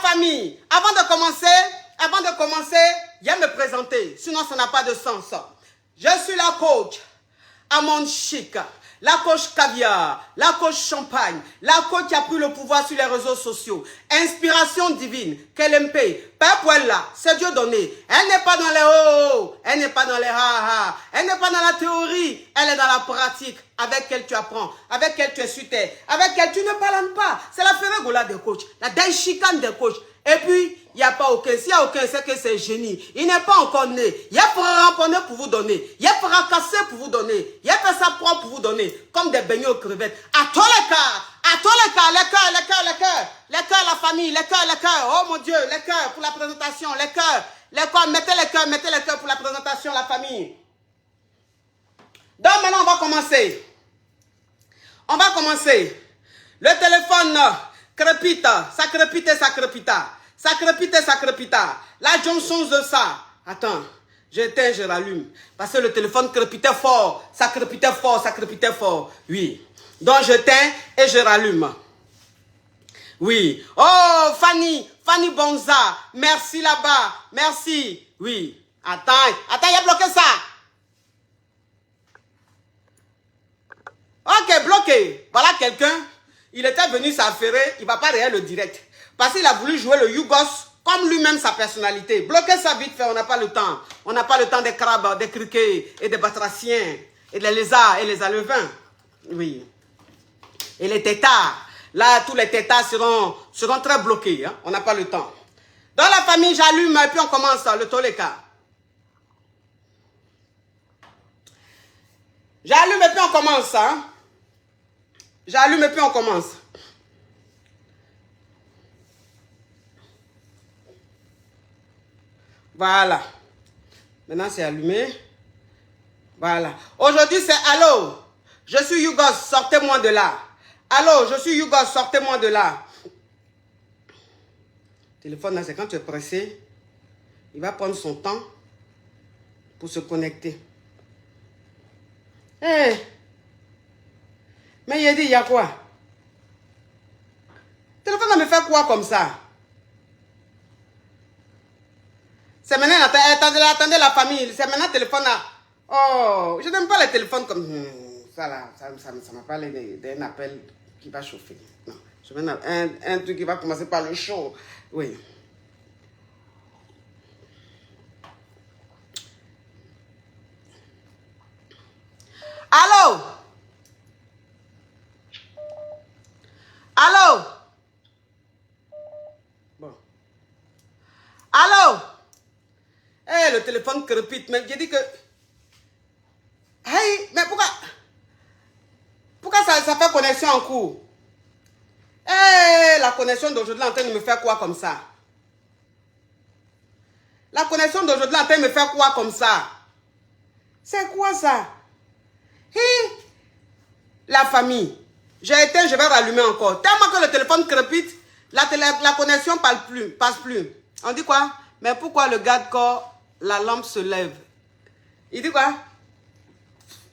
famille, avant de commencer, viens me présenter, sinon ça n'a pas de sens. Je suis la coach Amande Chic, la coach caviar, la coach champagne, la coach qui a pris le pouvoir sur les réseaux sociaux. Inspiration divine, KLMP, Père Pouella, c'est Dieu donné. Elle n'est pas dans les oh, elle n'est pas dans les ha-ha, elle n'est pas dans la théorie, elle est dans la pratique. Avec elle tu apprends, avec elle tu es sur terre, avec elle tu ne parles pas. C'est la Ferregola des coachs, la Daishikane des coachs. Et puis, il n'y a pas aucun. S'il n'y a aucun, c'est que c'est génie. Il n'est pas encore né. Il a ramponné pour vous donner. Il a fracassé pour vous donner. Il a fait sa propre pour vous donner. Comme des beignets aux crevettes. À tous les cas, les cœurs, la famille, les cœurs. Oh mon Dieu, les cœurs pour la présentation, les cœurs, mettez les cœurs pour la présentation, la famille. Donc maintenant, on va commencer. Le téléphone crépite, ça crépita. Ça crépita. La Johnson de ça. Attends, j'éteins, je rallume. Parce que le téléphone crépitait fort. Ça crépitait fort. Oui. Donc j'éteins et je rallume. Oui. Oh, Fanny Bonza. Merci là-bas. Merci. Oui. Attends, il a bloqué ça. Ok, bloqué. Voilà quelqu'un. Il était venu s'affairer. Il ne va pas réel le direct. Parce qu'il a voulu jouer le Yougos comme lui-même sa personnalité. Bloquez ça vite fait, on n'a pas le temps. On n'a pas le temps des crabes, des criquets et des batraciens et des lézards et les alevins. Oui. Et les tétards. Là, tous les tétards seront très bloqués. Hein? On n'a pas le temps. Dans la famille, j'allume et puis on commence le Toleka. J'allume et puis on commence. Hein? J'allume et puis on commence. Voilà. Maintenant, c'est allumé. Voilà. Aujourd'hui, c'est allô. Je suis Yougos, sortez-moi de là. Allô, je suis Yougos, sortez-moi de là. Téléphone, là, c'est quand tu es pressé. Il va prendre son temps pour se connecter. Hé. Mais il a dit, il y a quoi? Téléphone, ça me fait quoi comme ça? C'est maintenant, attendez la famille. C'est maintenant le téléphone là. Oh, je n'aime pas les téléphones comme ça là. Ça m'a parlé d'un appel qui va chauffer. Non, je veux un truc qui va commencer par le chaud. Oui. Allô? Allô? Bon. Allô? Eh, le téléphone crépite, mais j'ai dit que... Hey, mais pourquoi ça fait connexion en cours? Eh, la connexion d'aujourd'hui est en train de me faire quoi comme ça? La connexion d'aujourd'hui est en train de me faire quoi comme ça? C'est quoi ça? Hey, la famille. J'ai éteint, je vais rallumer encore. Tellement que le téléphone crépite, la connexion passe plus. On dit quoi? Mais pourquoi le garde-corps... La lampe se lève. Il dit quoi?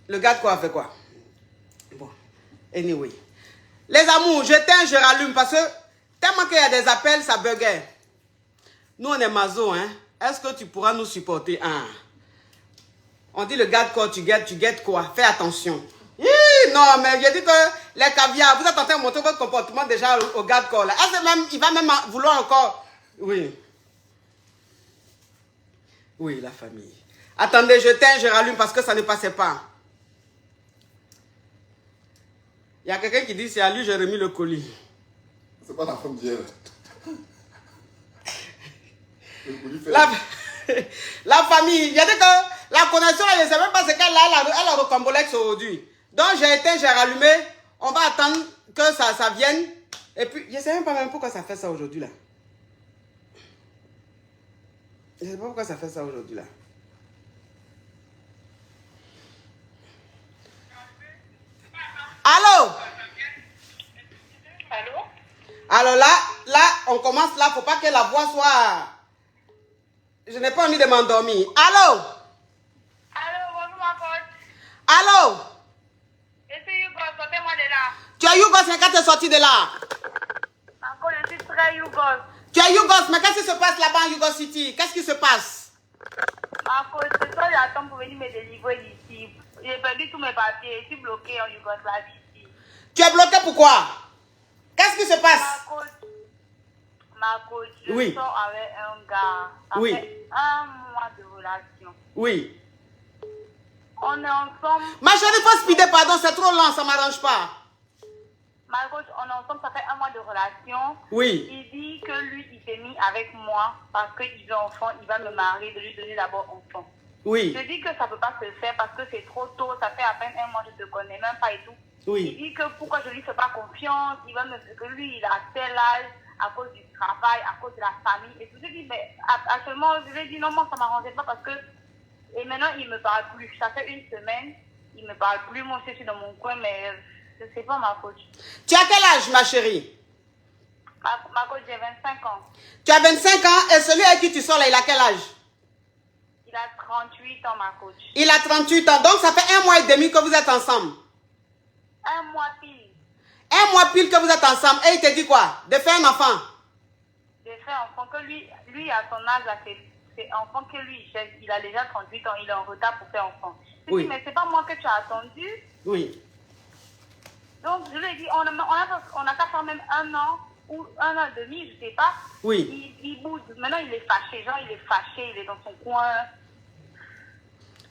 Le garde-corps a fait quoi? Bon. Anyway. Les amours, j'éteins, je rallume parce que tellement qu'il y a des appels, ça buguait. Nous, on est maso, hein? Est-ce que tu pourras nous supporter? Ah. On dit le garde-corps, tu guettes quoi? Fais attention. Non, mais j'ai dit que les caviars, vous êtes en train de montrer votre comportement déjà au garde-corps. Il va même vouloir encore... Oui. Oui, la famille. Attendez, j'éteins, je rallume parce que ça ne passait pas. Il y a quelqu'un qui dit c'est à lui, j'ai remis le colis. C'est pas la femme d'hier. La famille, il y a dit que la connexion, je ne sais même pas ce qu'elle a, elle a recombolé aujourd'hui. Donc j'ai éteint, j'ai rallumé. On va attendre que ça vienne. Et puis, je ne sais même pas même pourquoi ça fait ça aujourd'hui là. Je ne sais pas pourquoi ça fait ça aujourd'hui là. Allô? Allô? Alors là, on commence là. Faut pas que la voix soit... Je n'ai pas envie de m'endormir. Allô? Allô, bonjour ma pote. Allô? Je suis Yougos, sortez-moi de là. Tu as Yougos, mais quand tu es sorti de là? Encore, je suis très Yougos. Tu es Yougos, mais qu'est-ce qui se passe là-bas en Yougos City? Qu'est-ce qui se passe? À cause de ça, j'attends pour venir me délivrer d'ici. J'ai perdu tous mes papiers. Je suis bloquée en Yougoslavie ici. Tu es bloqué pourquoi? Qu'est-ce qui se passe? Ma coach, je Oui. sors avec un gars. Oui. Après 1 mois de relation. Oui. On est ensemble. Ma chérie, faut speeder, pardon, c'est trop lent, ça ne m'arrange pas. Ma coach, on est ensemble, ça fait 1 mois de relation. Oui. Il dit que lui, il s'est mis avec moi parce qu'il veut enfant, il va me marier, de lui donner d'abord enfant. Oui. Je dis que ça ne peut pas se faire parce que c'est trop tôt, ça fait à peine 1 mois, je ne te connais même pas et tout. Oui. Il dit que pourquoi je ne lui fais pas confiance, il va me dire que lui, il a tel âge à cause du travail, à cause de la famille. Et tout. Je dis, mais actuellement, je lui ai dit non, moi, ça ne m'arrangeait pas parce que. Et maintenant, il ne me parle plus. Ça fait 1 semaine, il ne me parle plus. Moi, je suis dans mon coin, mais je ne sais pas ma coach. Tu as quel âge, ma chérie? Ma coach, j'ai 25 ans. Tu as 25 ans et celui avec qui tu sors là, il a quel âge? Il a 38 ans, ma coach. Il a 38 ans, donc ça fait 1 mois et demi que vous êtes ensemble. 1 mois pile. 1 mois pile que vous êtes ensemble. Et il te dit quoi? De faire un enfant? De faire enfant, que lui à son âge, là, c'est enfant que lui, il a déjà 38 ans, il est en retard pour faire enfant. Je Oui. dis, mais c'est pas moi que tu as attendu. Oui. Donc, je lui ai dit, on a qu'à faire même 1 an ou 1 an et demi, je sais pas. Oui. Il bouge. Maintenant, il est fâché. Genre, il est fâché, il est dans son coin.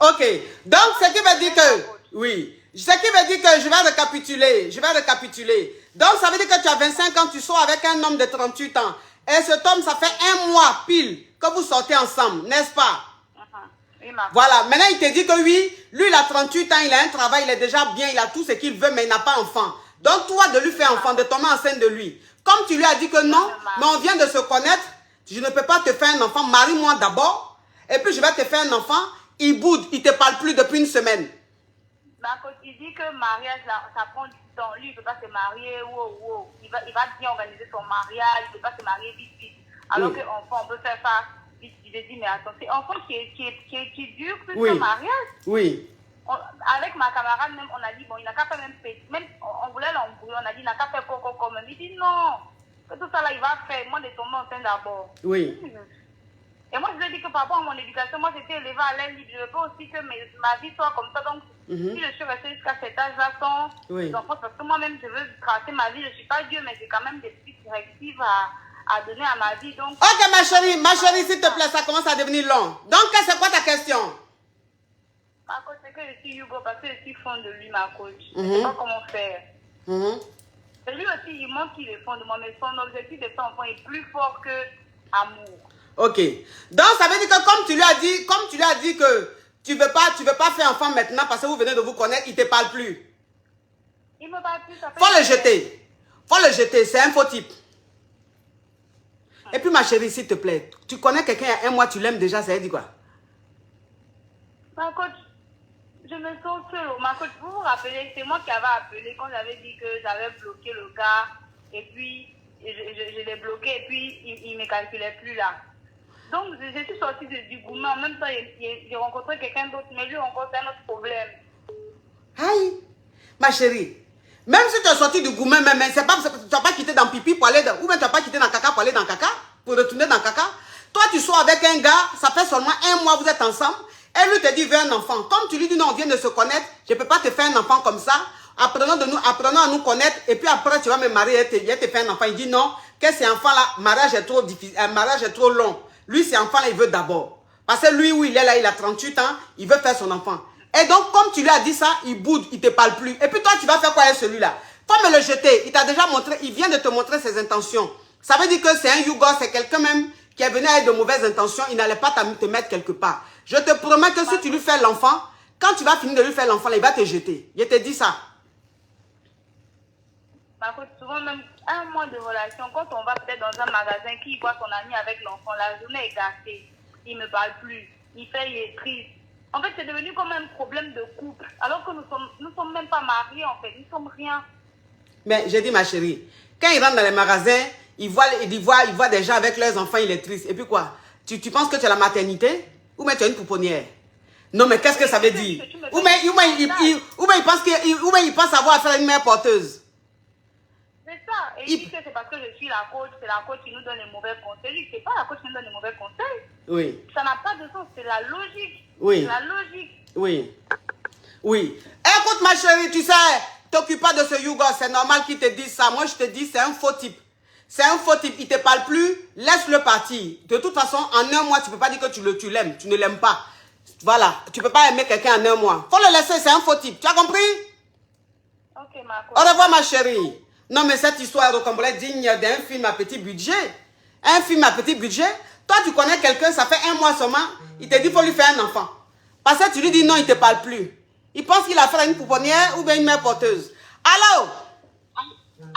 Ok. Donc, ce qui veut dire que... Oui. Ce qui veut dire que je vais récapituler. Je vais récapituler. Donc, ça veut dire que tu as 25 ans, tu sors avec un homme de 38 ans. Et cet homme, ça fait 1 mois pile que vous sortez ensemble, n'est-ce pas? Voilà. Maintenant, il te dit que oui, lui, il a 38 ans, il a un travail, il est déjà bien, il a tout ce qu'il veut, mais il n'a pas enfant. Donc, toi, de lui faire enfant, de tomber enceinte de lui. Comme tu lui as dit que non, mais on vient de se connaître, je ne peux pas te faire un enfant, marie-moi d'abord, et puis je vais te faire un enfant, il boude, il ne te parle plus depuis 1 semaine. Il dit que mariage, ça prend du temps. Lui, il ne peut pas se marier. Wow. Il va bien organiser son mariage, il ne peut pas se marier vite. Alors Oui. qu'enfant, on peut faire ça vite. Je lui ai dit, mais attends, c'est enfant qui est dur plus Oui. que mariage. Oui. Avec ma camarade même, on a dit, bon, il n'a qu'à faire même on voulait l'embrouiller, on a dit, il n'a qu'à faire coco comme même. Il dit, non, que tout ça là, il va faire, moi, de tomber enceinte d'abord. Oui. Et moi, je lui ai dit que par rapport à mon éducation, moi, j'étais élevée à l'aile libre. Je veux pas aussi que ma vie soit comme ça. Donc, si je suis restée jusqu'à cet âge-là sans enfants, parce que moi-même, je veux tracer ma vie. Je ne suis pas Dieu, mais j'ai quand même des petites directives à donner à ma vie. Donc, ok, ma chérie, s'il te plaît, ça commence à devenir long. Donc, c'est quoi ta question? ma coach, c'est que je suis Hugo parce que je suis fond de lui, ma coach. Je ne sais pas comment faire. Et lui aussi, il montre qu'il est fond de moi, mais son objectif de son enfant est plus fort que amour. Ok. Donc, ça veut dire que comme tu lui as dit que tu veux pas faire enfant maintenant parce que vous venez de vous connaître, il ne te parle plus. Il me parle plus, ça fait... Faut le jeter. Faut le jeter, c'est un faux type. Et puis, ma chérie, s'il te plaît, tu connais quelqu'un il y a 1 mois, tu l'aimes déjà, ça veut dire quoi? Ma coach, je me sens seule. Ma coach, vous vous rappelez, c'est moi qui avais appelé quand j'avais dit que j'avais bloqué le gars. Et puis, je l'ai bloqué et puis, il ne me calculait plus là. Donc, je suis sortie du gourmet. En même temps, j'ai rencontré quelqu'un d'autre, mais lui encore, c'est un autre problème. Aïe, ma chérie, même si tu es sorti du gourmet, tu n'as pas quitté dans pipi pour aller dans... Ou même tu n'as pas quitté dans caca pour aller dans caca, pour retourner dans caca. Toi, tu sors avec un gars, ça fait seulement 1 mois, vous êtes ensemble. Et lui te dit, veux un enfant. Comme tu lui dis, non, on vient de se connaître, je ne peux pas te faire un enfant comme ça. Apprenons à nous connaître. Et puis après, tu vas me marier et te faire un enfant. Il dit non, que cet enfant-là, mariage est trop difficile, mariage est trop long. Lui, cet enfant-là, il veut d'abord. Parce que lui, où il est là, il a 38 ans, il veut faire son enfant. Et donc, comme tu lui as dit ça, il boude, il ne te parle plus. Et puis toi, tu vas faire quoi avec celui-là? Faut me le jeter. Il t'a déjà montré, il vient de te montrer ses intentions. Ça veut dire que c'est un Yougo, c'est quelqu'un même qui est venu avec de mauvaises intentions. Il n'allait pas te mettre quelque part. Je te promets que si tu lui fais l'enfant, quand tu vas finir de lui faire l'enfant, il va te jeter. Je te dis ça. Souvent, même 1 mois de relation, quand on va peut-être dans un magasin, qui voit son ami avec l'enfant, la journée est gâtée. Il ne me parle plus. Il est triste. En fait, c'est devenu comme un problème de couple. Alors que nous sommes même pas mariés, en fait. Nous sommes rien. Mais j'ai dit, ma chérie, quand il rentre dans les magasins, il voit des gens avec leurs enfants, il est triste. Et puis quoi? Tu penses que tu as la maternité? Ou bien tu as une pouponnière? Non, mais qu'est-ce que ça veut dire? Ou bien il pense avoir affaire à une mère porteuse. C'est ça. Et il dit que c'est parce que je suis la coach, c'est la coach qui nous donne les mauvais conseils. C'est pas la coach qui nous donne les mauvais conseils. Oui. Ça n'a pas de sens, c'est la logique. Oui. C'est la logique. Oui. Oui. Écoute, ma chérie, tu sais, t'occupe pas de ce Yougo, c'est normal qu'il te dise ça. Moi, je te dis, c'est un faux type. C'est un faux type, il te parle plus, laisse-le partir. De toute façon, en un mois, tu peux pas dire que tu l'aimes, tu ne l'aimes pas. Voilà, tu peux pas aimer quelqu'un en un mois. Faut le laisser, c'est un faux type. Tu as compris? Ok, ma coach. Au revoir, ma chérie. Non, mais cette histoire est digne d'un film à petit budget. Un film à petit budget. Toi, tu connais quelqu'un, ça fait un mois seulement, il te dit qu'il faut lui faire un enfant. Parce que tu lui dis non, il ne te parle plus. Il pense qu'il a fait une pouponnière ou bien une mère porteuse. Allô?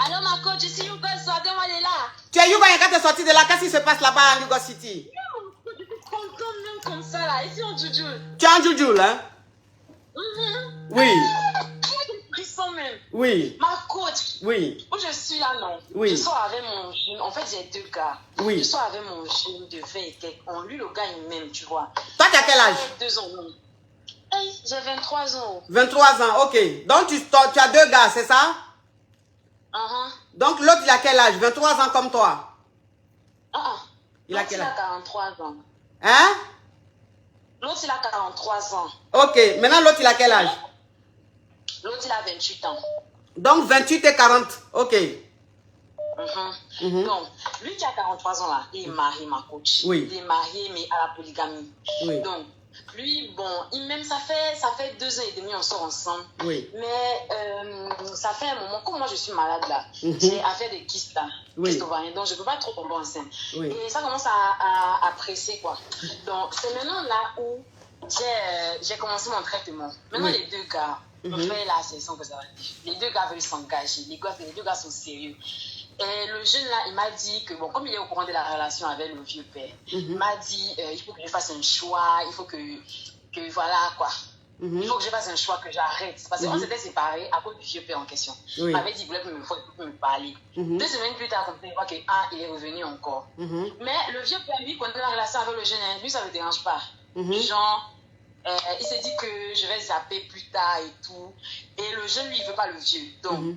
Allô, ma coach, je suis Yougo, sortez-moi de là. Tu es Yougo, et quand tu es sorti de là, qu'est-ce qui se passe là-bas à Yougo City? Non, je suis contente même comme ça, là. Ici, en Djoudjoul. Tu es en Djoudjoul, hein? Oui. Frissons même. Oui. Ma coach. Oui. Où je suis là, non? Oui. Je sors avec mon jeune. En fait, j'ai deux gars. Oui. Je sors avec mon jeune de 20 et quelques. Lui, le gars, il m'aime, tu vois. Toi, tu as quel âge? 2 ans, non. Hey, j'ai 23 ans. 23 ans, ok. Donc, tu as deux gars, c'est ça? Donc, l'autre, il a quel âge? 23 ans comme toi? Il a quel âge? L'autre, il a 43 ans. Hein? L'autre, il a 43 ans. Ok. Maintenant, l'autre, il a quel âge? L'autre, il a 28 ans. Donc, 28 et 40. Ok. Donc, lui qui a 43 ans là, il est marié, ma coach. Oui. Il est marié, mais à la polygamie. Oui. Donc, lui, bon, il m'aime, ça fait 2 ans et demi, on sort ensemble. Oui. Mais ça fait un moment, comme moi je suis malade là, j'ai affaire des kystes là, kystes ovariens, donc je ne peux pas trop tomber enceinte. Oui. Et ça commence à presser quoi. Donc, c'est maintenant là où j'ai commencé mon traitement. Maintenant, les deux gars, on fait la session que ça va. Les deux gars veulent s'engager, les deux gars sont sérieux. Et le jeune là, il m'a dit que, bon, comme il est au courant de la relation avec le vieux père, il m'a dit, il faut que je fasse un choix, il faut que voilà quoi. Il faut que je fasse un choix, que j'arrête. Parce qu'on s'était séparés à cause du vieux père en question. Il m'avait dit qu'il voulait me parler. 2 semaines plus tard, comme il voit qu'il est revenu encore. Mais le vieux père, lui, quand il a la relation avec le jeune, lui, ça ne le dérange pas. Genre, il s'est dit que je vais zapper plus tard et tout. Et le jeune, lui, il ne veut pas le vieux. Donc,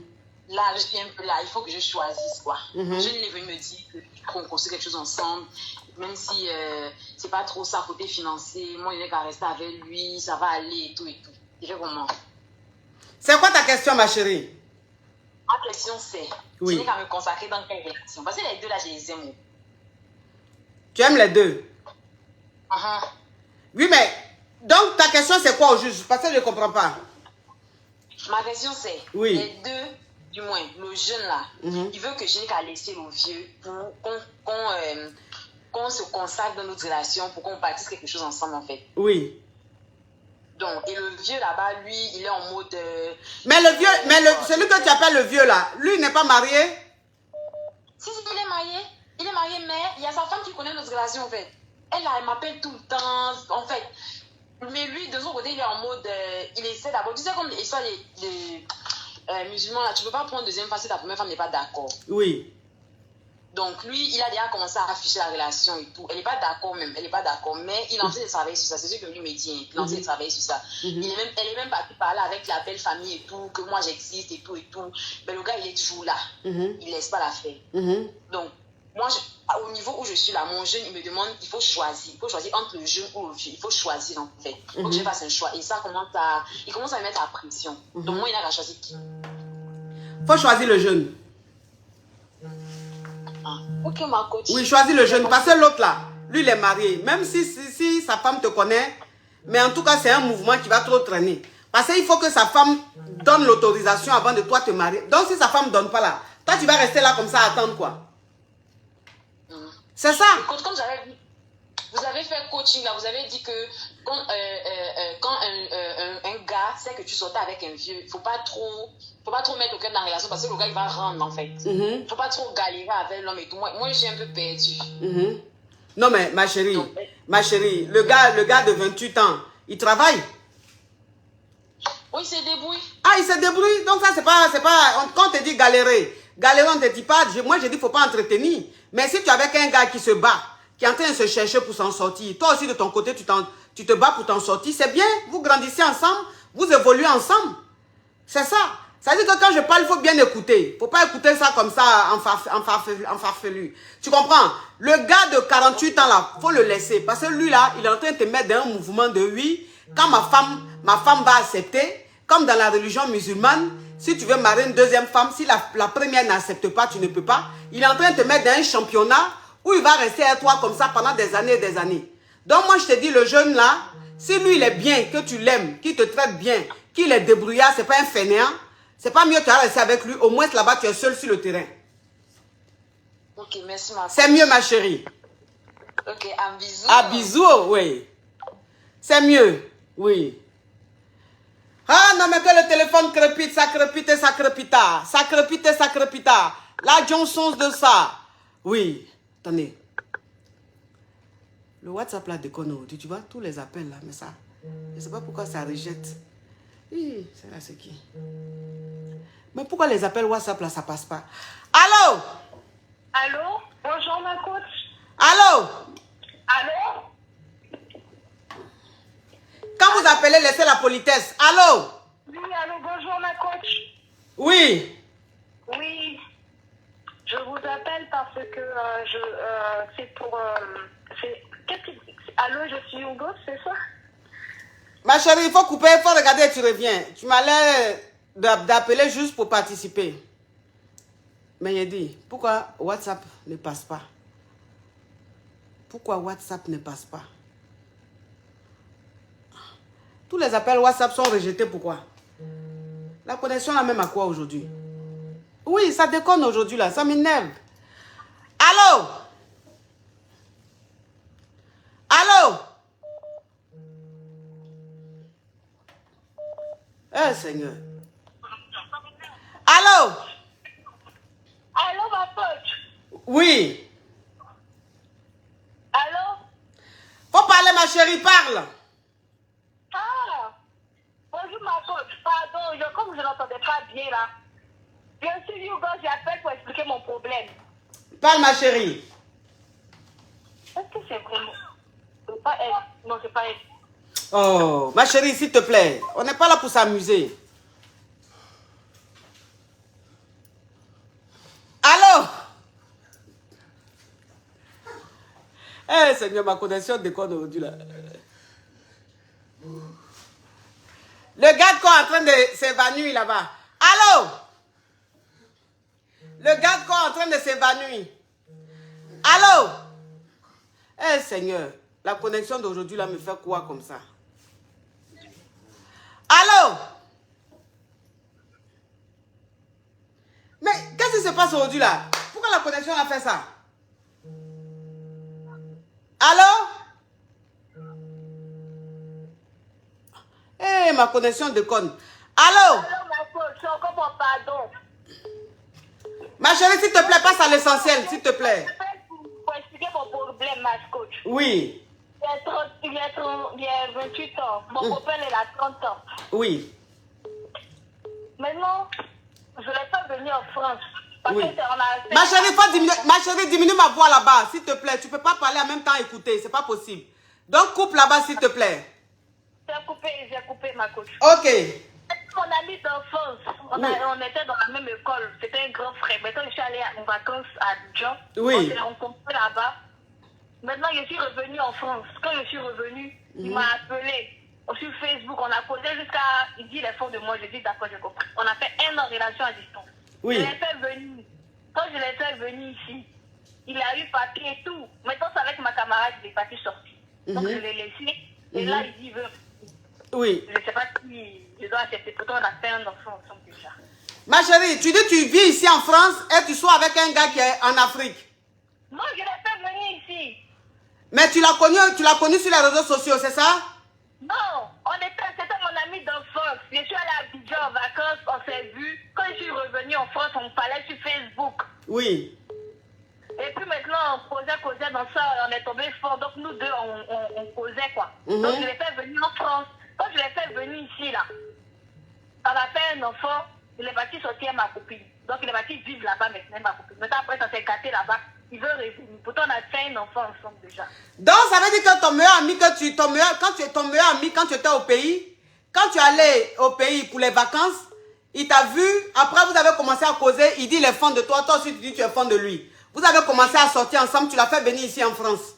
là, je suis un peu là, il faut que je choisisse quoi. Le jeune, il est venu me dire qu'on construit quelque chose ensemble. Même si c'est pas trop ça côté financier, moi, il n'est qu'à rester avec lui, ça va aller et tout et tout. Il fait comment? C'est quoi ta question, ma chérie? Ma question, c'est, je n'ai qu'à me consacrer dans quelle relation? Parce que les deux, là, je les aime. Tu aimes les deux? Oui, mais, donc, ta question, c'est quoi au juge? Parce que je ne comprends pas. Ma question, c'est, les deux, du moins, le jeune, là, il veut que je n'ai qu'à laisser le vieux pour qu'on se consacre dans notre relation, pour qu'on bâtisse quelque chose ensemble, en fait. Oui. Donc, et le vieux là-bas, lui, il est en mode... Mais le vieux, celui que tu appelles le vieux là, lui il n'est pas marié? Si, il est marié. Il est marié, mais il y a sa femme qui connaît notre relation, en fait. Elle, là, elle m'appelle tout le temps, en fait. Mais lui, de son côté, il est en mode... il essaie d'abord... Tu sais, comme l'histoire des musulmans, là, tu ne peux pas prendre deuxième femme si ta première femme n'est pas d'accord. Oui. Donc, lui, il a déjà commencé à afficher la relation et tout. Elle n'est pas d'accord même, elle n'est pas d'accord. Mais il est en train de travailler sur ça. C'est ce que lui me dit. Il est en train de travailler sur ça. Elle est même partie parler avec la belle famille et tout, que moi j'existe et tout et tout. Mais le gars, il est toujours là. Il ne laisse pas la faire. Donc, moi, au niveau où je suis là, mon jeune, il me demande, il faut choisir. Il faut choisir entre le jeune ou le vieux. Il faut choisir en fait. Il faut que je fasse un choix. Et ça, il commence à me mettre à pression. Donc, moi, il a qu'à choisir qui? Il faut choisir le jeune. Ok, ma coach. Oui, choisis le jeune. Parce que l'autre là, lui, il est marié. Même si sa femme te connaît, mais en tout cas, c'est un mouvement qui va trop traîner. Parce qu'il faut que sa femme donne l'autorisation avant de toi te marier. Donc, si sa femme ne donne pas là, toi, tu vas rester là comme ça à attendre quoi. C'est ça. Écoute, comme j'avais dit, vous avez fait coaching là, vous avez dit que quand un gars sait que tu sortais avec un vieux, il ne faut pas trop mettre au cœur de la relation parce que le gars il va rendre en fait. Il ne faut pas trop galérer avec l'homme et tout. Moi je suis un peu perdue. Non mais ma chérie, le gars de 28 ans, il travaille. Oui, il se débrouille. Ah, il se débrouille. Donc ça c'est pas quand on te dit galérer, on ne te dit pas, moi je dis faut pas entretenir. Mais si tu es avec un gars qui se bat, qui est en train de se chercher pour s'en sortir, toi aussi de ton côté tu te bats pour t'en sortir, c'est bien, vous grandissez ensemble, vous évoluez ensemble. C'est ça. Ça veut dire que quand je parle, il faut bien écouter. Il ne faut pas écouter ça comme ça en farfelu. Tu comprends? Le gars de 48 ans là, il faut le laisser. Parce que lui là, il est en train de te mettre dans un mouvement de oui. Quand ma femme va accepter, comme dans la religion musulmane, si tu veux marier une deuxième femme, si la première n'accepte pas, tu ne peux pas. Il est en train de te mettre dans un championnat où il va rester à toi comme ça pendant des années et des années. Donc moi je te dis, le jeune là, si lui il est bien, que tu l'aimes, qu'il te traite bien, qu'il est débrouillard, c'est pas un fainéant, c'est pas mieux que tu restes avec lui, au moins là-bas tu es seul sur le terrain. Ok, merci ma. C'est mieux ma chérie. Ok, un bisou. Ah bisous, oui. C'est mieux, oui. Ah non mais que le téléphone crépite, ça crépite et ça crépita. Ça crépite et ça crépita. La Johnson de ça. Oui. Attendez. Le WhatsApp là déconne aujourd'hui, tu vois, tous les appels là, mais ça, je ne sais pas pourquoi ça rejette. Oui, c'est là c'est qui? Mais pourquoi les appels WhatsApp là, ça passe pas? Allô? Allô? Bonjour ma coach. Allô? Allô? Quand vous appelez, laissez la politesse. Allô? Oui, allô, bonjour ma coach. Oui. Oui, je vous appelle parce que c'est pour... Allô, je suis Hugo, c'est ça? Ma chérie, il faut couper, il faut regarder et tu reviens. Tu m'as l'air d'appeler juste pour participer. Mais il dit, pourquoi WhatsApp ne passe pas? Pourquoi WhatsApp ne passe pas? Tous les appels WhatsApp sont rejetés, pourquoi? La connexion là même à quoi aujourd'hui? Oui, ça déconne aujourd'hui là, ça m'énerve. Allô? Allô? Eh Seigneur. Allô? Allô, ma coach. Oui. Allô? Faut parler ma chérie, parle. Ah, bonjour ma coach. Pardon, comme je n'entendais pas bien là. Bien sûr, Hugo, j'appelle pour expliquer mon problème. Parle ma chérie. Est-ce que c'est vraiment... C'est pas elle. Non, c'est pas elle. Oh, ma chérie, s'il te plaît. On n'est pas là pour s'amuser. Allô? Eh, Seigneur, ma connexion déconne aujourd'hui là. Le garde corps est en train de s'évanouir là-bas. Allô? Le garde corps est en train de s'évanouir. Allô? Eh, Seigneur, la connexion d'aujourd'hui là me fait quoi comme ça? Allô? Mais qu'est-ce qui se passe aujourd'hui là? Pourquoi la connexion a fait ça? Allô? Eh, ma connexion déconne. Allô? Allô, ma coach, c'est encore mon pardon. Ma chérie, s'il te plaît, passe à l'essentiel, s'il te plaît. J'appelle pour expliquer mon problème, ma coach. Oui. Il y a 28 ans. Mon copain, il a 30 ans. Oui. Maintenant, je ne l'ai pas venu en France. Parce Oui. que on a... Ma chérie, faut diminuer, ma chérie, diminue ma voix là-bas, s'il te plaît. Tu ne peux pas parler en même temps écouter, c'est pas possible. Donc, coupe là-bas, s'il te plaît. J'ai coupé ma coach. Ok. Mon ami d'enfance, on était dans la même école. C'était un grand frère. Maintenant, je suis allée en vacances à Abidjan. Oui. On s'est rencontrés là-bas. Maintenant, je suis revenue en France. Quand je suis revenue, il m'a appelé sur Facebook. On a causé jusqu'à... Il dit les fonds de moi. Je dis d'accord, j'ai compris. On a fait 1 an de relation à distance. Oui. Je l'ai fait venir. Quand je l'ai fait venir ici, il a eu papier et tout. Maintenant, c'est avec ma camarade, il est parti sortir. Donc, je l'ai laissé. Et là, il dit, il veut... Oui. Je ne sais pas si je dois accepter. Pourtant, on a fait un enfant ensemble déjà. Ma chérie, tu dis que tu vis ici en France et tu sois avec un gars qui est en Afrique. Non, je l'ai fait venir ici. Mais tu l'as connu sur les réseaux sociaux, c'est ça? Non, c'était mon ami d'enfance. Je suis allée à Abidjan en vacances, on s'est vu. Quand je suis revenue en France, on me parlait sur Facebook. Oui. Et puis maintenant, on causait dans ça, on est tombé fort. Donc nous deux, on causait quoi. Donc je l'ai fait venir en France. Quand je l'ai fait venir ici, là, on a fait un enfant, il est parti sortir ma copine. Donc il est parti vivre là-bas maintenant, ma copine. Maintenant après, ça s'est gâté là-bas. Il veut revenir. Pourtant, on a fait un enfant ensemble déjà. Donc ça veut dire que ton meilleur ami, ton meilleur ami quand tu étais au pays, quand tu allais au pays pour les vacances, Il t'a vu, après vous avez commencé à causer, il dit il est fan de toi, toi aussi tu dis tu es fan de lui. Vous avez commencé à sortir ensemble, tu l'as fait venir ici en France.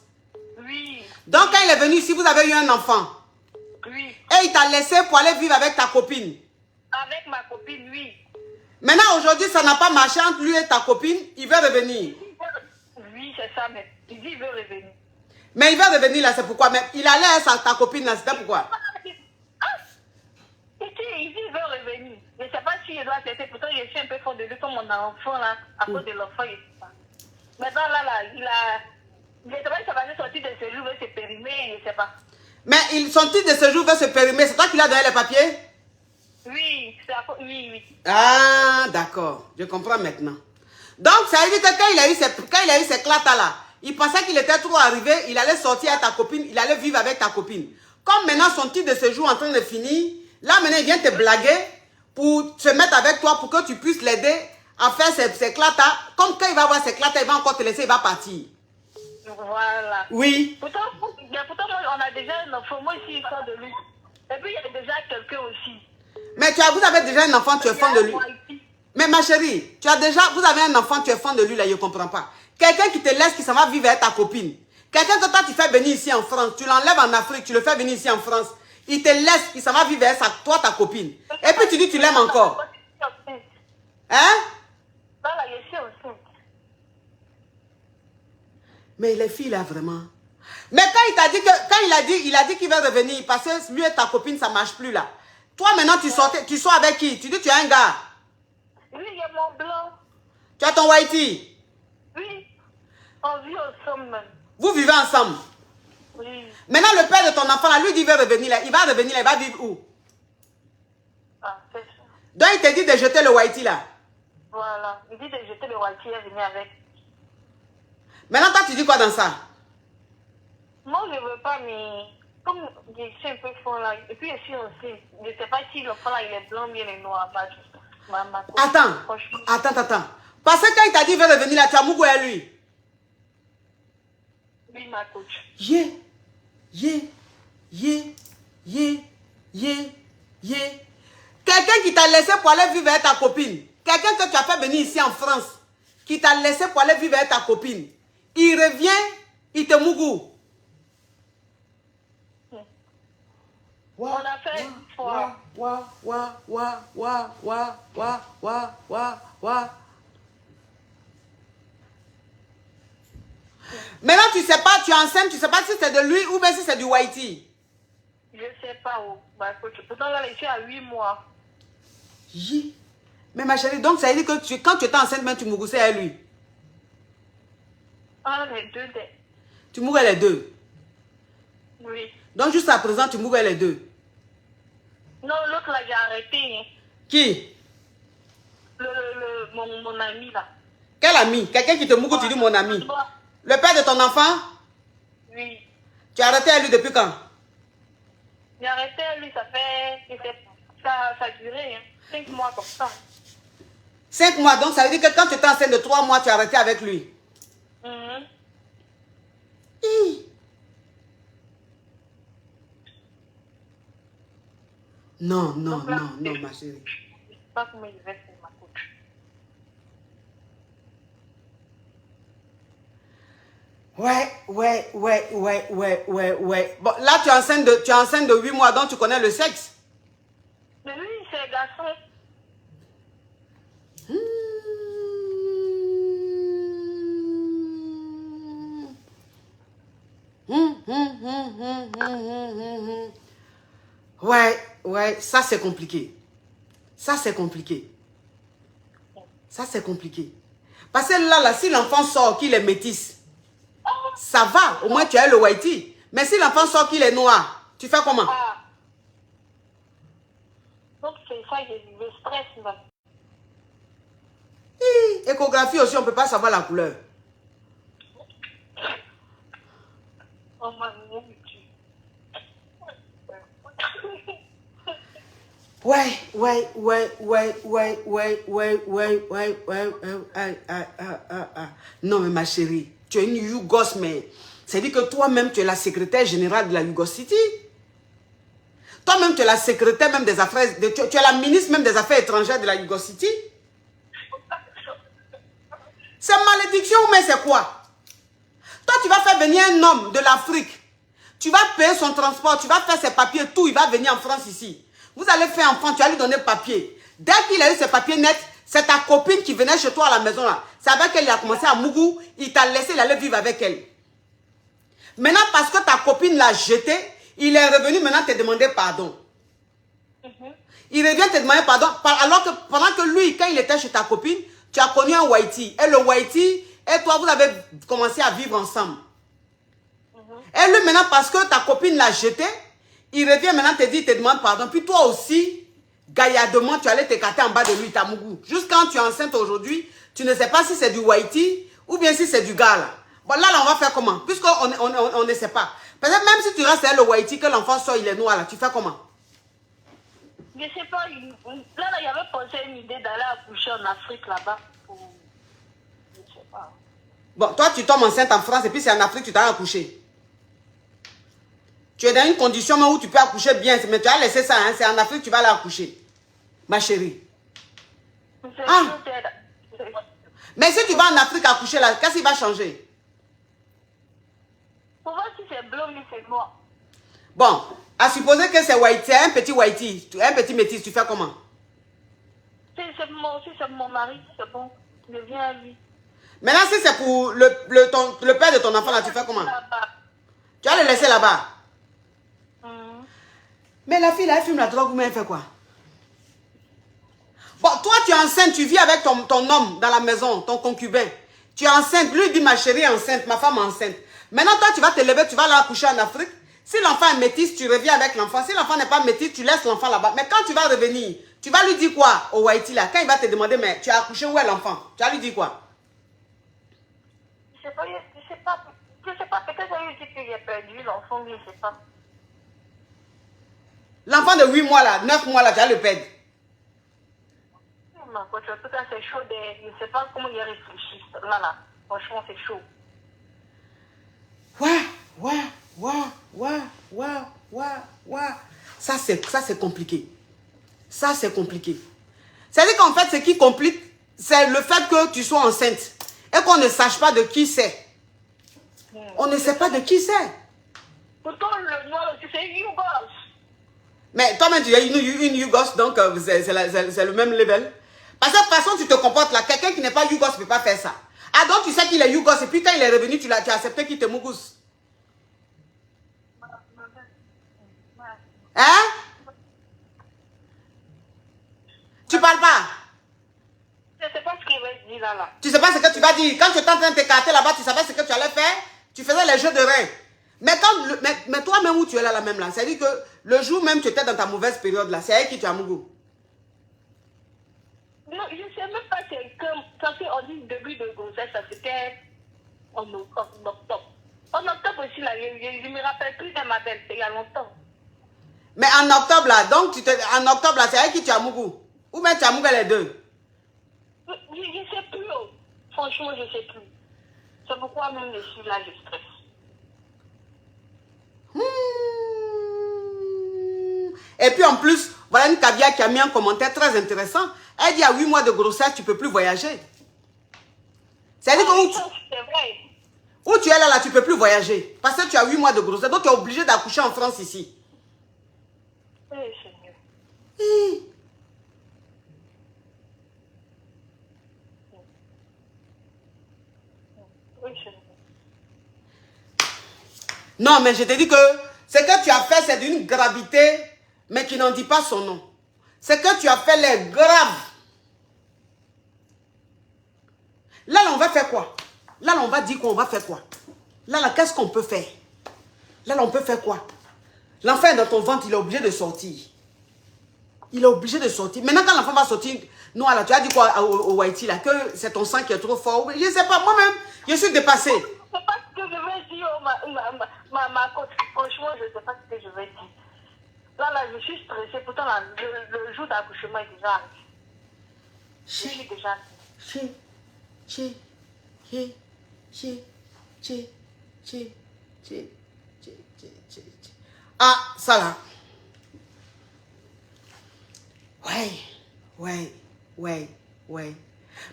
Oui. Donc quand il est venu ici, vous avez eu un enfant. Oui. Et il t'a laissé pour aller vivre avec ta copine. Avec ma copine, oui. Maintenant aujourd'hui, ça n'a pas marché entre lui et ta copine, il veut revenir. Oui, c'est ça, mais il dit il veut revenir. Mais il veut revenir là, c'est pourquoi. Mais il allait avec ta copine là, c'était pourquoi. Il dit il veut revenir. Je ne sais pas si je dois accepter. Pourtant, je suis un peu fort de lui comme mon enfant là. À cause de l'enfant, je ne sais pas. Maintenant, là, il a... Je ne sais pas si ça va nous sortir de ce jour, il veut se périmer, je ne sais pas. Mais son titre de séjour veut se périmer. C'est toi qui lui as donné les papiers? Oui, c'est à cause... Oui, oui. Ah, d'accord. Je comprends maintenant. Donc, ça veut dire que quand il a eu ces clatas là, il pensait qu'il était trop arrivé, il allait sortir avec ta copine, il allait vivre avec ta copine. Comme maintenant son titre de séjour est en train de finir, là maintenant il vient te blaguer pour se mettre avec toi pour que tu puisses l'aider à faire ses clatas. Comme quand il va avoir ses clatas, il va encore te laisser, il va partir. Voilà. Oui. Pourtant, moi, on a déjà un enfant. Moi aussi, il sort de lui. Et puis, il y a déjà quelqu'un aussi. Mais vous avez déjà un enfant, tu es fan de lui. Mais ma chérie, vous avez un enfant, tu es fan de lui là, je ne comprends pas. Quelqu'un qui te laisse, qui s'en va vivre avec ta copine. Quelqu'un que toi tu fais venir ici en France, tu l'enlèves en Afrique, tu le fais venir ici en France. Il te laisse, il s'en va vivre avec toi, ta copine. Et puis tu dis tu l'aimes encore. Hein? Voilà, je suis enceinte. Mais les filles là vraiment. Mais quand il t'a dit que, il a dit qu'il va revenir, parce que lui et ta copine ça marche plus là. Toi maintenant tu sors avec qui? Tu dis tu as un gars. Oui, il y a mon blanc. Tu as ton whitey. Oui, on vit ensemble même. Vous vivez ensemble. Oui. Maintenant le père de ton enfant là, lui dit il va revenir là. Il va revenir là, il va vivre où? Ah, c'est ça. Donc il te dit de jeter le whitey là. Voilà, il dit de jeter le whitey et venir avec. Maintenant toi tu dis quoi dans ça? Moi je veux pas, mais comme je suis un peu fort là, et puis je suis enceinte, je ne sais pas si l'enfant là il est blanc ou il est noir. Attends. Parce que quand il t'a dit il veut revenir là, tu as Mougou à lui. Oui, ma coach. Quelqu'un qui t'a laissé pour aller vivre avec ta copine. Quelqu'un que tu as fait venir ici en France. Qui t'a laissé pour aller vivre avec ta copine. Il revient, il te Mougou. On a fait une fois. Maintenant, tu sais pas, tu es enceinte, tu sais pas si c'est de lui ou bien si c'est du whitey. Je sais pas où. Ma coach. Pourtant là, je suis à 8 mois. Mais ma chérie, donc ça veut dire que quand tu étais enceinte, ben, tu mourrais à lui. Ah, les deux. Tu mourrais les deux. Oui. Donc jusqu'à présent, tu mourrais les deux. Non, l'autre là, j'ai arrêté. Hein. Qui? Mon ami là. Quel ami? Quelqu'un qui te mourre, tu dis mon ami. Le père de ton enfant? Oui. Tu as arrêté à lui depuis quand? J'ai arrêté à lui, ça fait... Ça a duré, hein. 5 mois comme ça. 5 mois, donc ça veut dire que quand tu étais enceinte de 3 mois, tu as arrêté avec lui. Non, ma chérie. Je sais pas comment il va faire, ma coach. Ouais. Bon, là, tu es enceinte de 8 mois, donc tu connais le sexe. Mais lui, c'est un garçon. Ouais, ça c'est compliqué. Ça c'est compliqué. Parce que là, si l'enfant sort qu'il est métis, ça va, au moins tu as le whitey. Mais si l'enfant sort qu'il est noir, tu fais comment? Ah. Donc c'est ça, je stress. Échographie aussi, on ne peut pas savoir la couleur. Oh mon Dieu. Ouais. Non, mais ma chérie, tu es une Yougos, mais c'est-à-dire que toi-même, tu es la secrétaire générale de la Yougos City. Toi-même, tu es la secrétaire même des affaires, tu es la ministre même des affaires étrangères de la Yougoslavie. C'est malédiction ou mais c'est quoi? Toi, tu vas faire venir un homme de l'Afrique. Tu vas payer son transport, tu vas faire ses papiers, tout. Il va venir en France ici. Vous allez faire enfant, tu vas lui donner papier. Dès qu'il a eu ses papiers nets, c'est ta copine qui venait chez toi à la maison là. C'est avec elle, il a commencé à Mougou. Il t'a laissé, il allait vivre avec elle. Maintenant, parce que ta copine l'a jeté, il est revenu maintenant te demander pardon. Il revient te demander pardon. Alors que pendant que lui, quand il était chez ta copine, tu as connu un Whitey. Et le Whitey et toi, vous avez commencé à vivre ensemble. Et lui, maintenant, parce que ta copine l'a jeté, il revient maintenant te dire, il te demande pardon. Puis toi aussi, gaillardement, tu allais t'écarter en bas de lui, ta Mougou. Juste quand tu es enceinte aujourd'hui, tu ne sais pas si c'est du Whitey ou bien si c'est du gars là. Bon, là, on va faire comment? Puisqu'on ne sait pas. Peut-être même si tu restes avec le Whitey, que l'enfant sort, il est noir là, tu fais comment? Je sais pas, là, il y avait pensé une idée d'aller accoucher en Afrique là-bas. Je sais pas. Bon, toi, tu tombes enceinte en France et puis c'est en Afrique, tu t'as accouché. Tu es dans une condition où tu peux accoucher bien, mais tu as laissé ça, hein, c'est en Afrique que tu vas aller accoucher. Ma chérie. Ah. Mais si tu vas en Afrique accoucher là, qu'est-ce qui va changer? Pour voir si c'est blond ou c'est noir. Bon, à supposer que c'est Whitey, un petit Whitey, un petit métis, tu fais comment? Si c'est mon mari, c'est bon. Je viens à lui. Maintenant, si c'est pour le père de ton enfant là, tu fais comment? Tu vas le laisser là-bas. Mais la fille là, elle fume la drogue ou elle fait quoi? Bon, toi tu es enceinte, tu vis avec ton homme dans la maison, ton concubin. Tu es enceinte, lui dit ma chérie est enceinte, ma femme est enceinte. Maintenant toi tu vas te lever, tu vas aller accoucher en Afrique. Si l'enfant est métis, tu reviens avec l'enfant. Si l'enfant n'est pas métis, tu laisses l'enfant là-bas. Mais quand tu vas revenir, tu vas lui dire quoi au Whitey là? Quand il va te demander, mais tu as accouché, où est l'enfant? Tu vas lui dire quoi? Je sais pas, peut-être que j'ai perdu l'enfant, je sais pas. L'enfant de 8 mois là, 9 mois là, tu vas le perdre. Ma coach, en tout cas c'est chaud, je ne sais pas comment il réfléchit. Là, franchement c'est chaud. Ça c'est compliqué. Ça c'est compliqué. C'est-à-dire qu'en fait, ce qui complique, c'est le fait que tu sois enceinte et qu'on ne sache pas de qui c'est. On ne sait pas de qui c'est. Pourtant, le noir, c'est une Yougos. Mais toi-même, tu es une Yougos, donc c'est le même level. Parce que de toute façon, tu te comportes là. Quelqu'un qui n'est pas Yougos ne peut pas faire ça. Ah, donc tu sais qu'il est Yougos et puis quand il est revenu, tu as accepté qu'il te mougousse. Hein? Tu parles pas? Je ne sais pas ce qu'il va dire là. Tu sais pas ce que tu vas dire. Quand tu étais en train de t'écarter là-bas, tu savais ce que tu allais faire. Tu faisais les jeux de rein. Mais toi-même où tu es là, même là, c'est-à-dire que le jour même tu étais dans ta mauvaise période là, c'est avec qui tu as mougou? Non, je ne sais même pas, c'est comme quand on dit début de grossesse, ça c'était en octobre. En octobre aussi, là, je ne me rappelle plus de ma belle, c'est il y a longtemps. Mais en octobre là, donc en octobre là, c'est avec qui tu as mougou? Ou même tu as mougou les deux? Je ne sais plus, oh. Franchement, je ne sais plus. C'est pourquoi même je suis là, je stresse. Et puis en plus, voilà une caviar qui a mis un commentaire très intéressant. Elle dit à 8 mois de grossesse, tu ne peux plus voyager. C'est-à-dire où tu es là, tu ne peux plus voyager. Parce que tu as 8 mois de grossesse. Donc tu es obligé d'accoucher en France ici. Oui, Seigneur. Oui, Seigneur. Non, mais je te dis que ce que tu as fait, c'est d'une gravité, mais qui n'en dit pas son nom. Ce que tu as fait, est grave. Là, on va faire quoi? Là, on va dire qu'on va faire quoi? Là, qu'est-ce qu'on peut faire? Là, on peut faire quoi? L'enfant est dans ton ventre, il est obligé de sortir. Il est obligé de sortir. Maintenant, quand l'enfant va sortir, nous, là, tu as dit quoi au Whitey, là? Que c'est ton sang qui est trop fort. Je ne sais pas, moi-même, je suis dépassée. Je ne sais pas ce que je vais dire, ma coach. Franchement, je ne sais pas ce que je vais dire. Là, je suis stressée. Pourtant, là, le jour d'accouchement est déjà arrivé. Je suis déjà Ah, ça là. Ouais.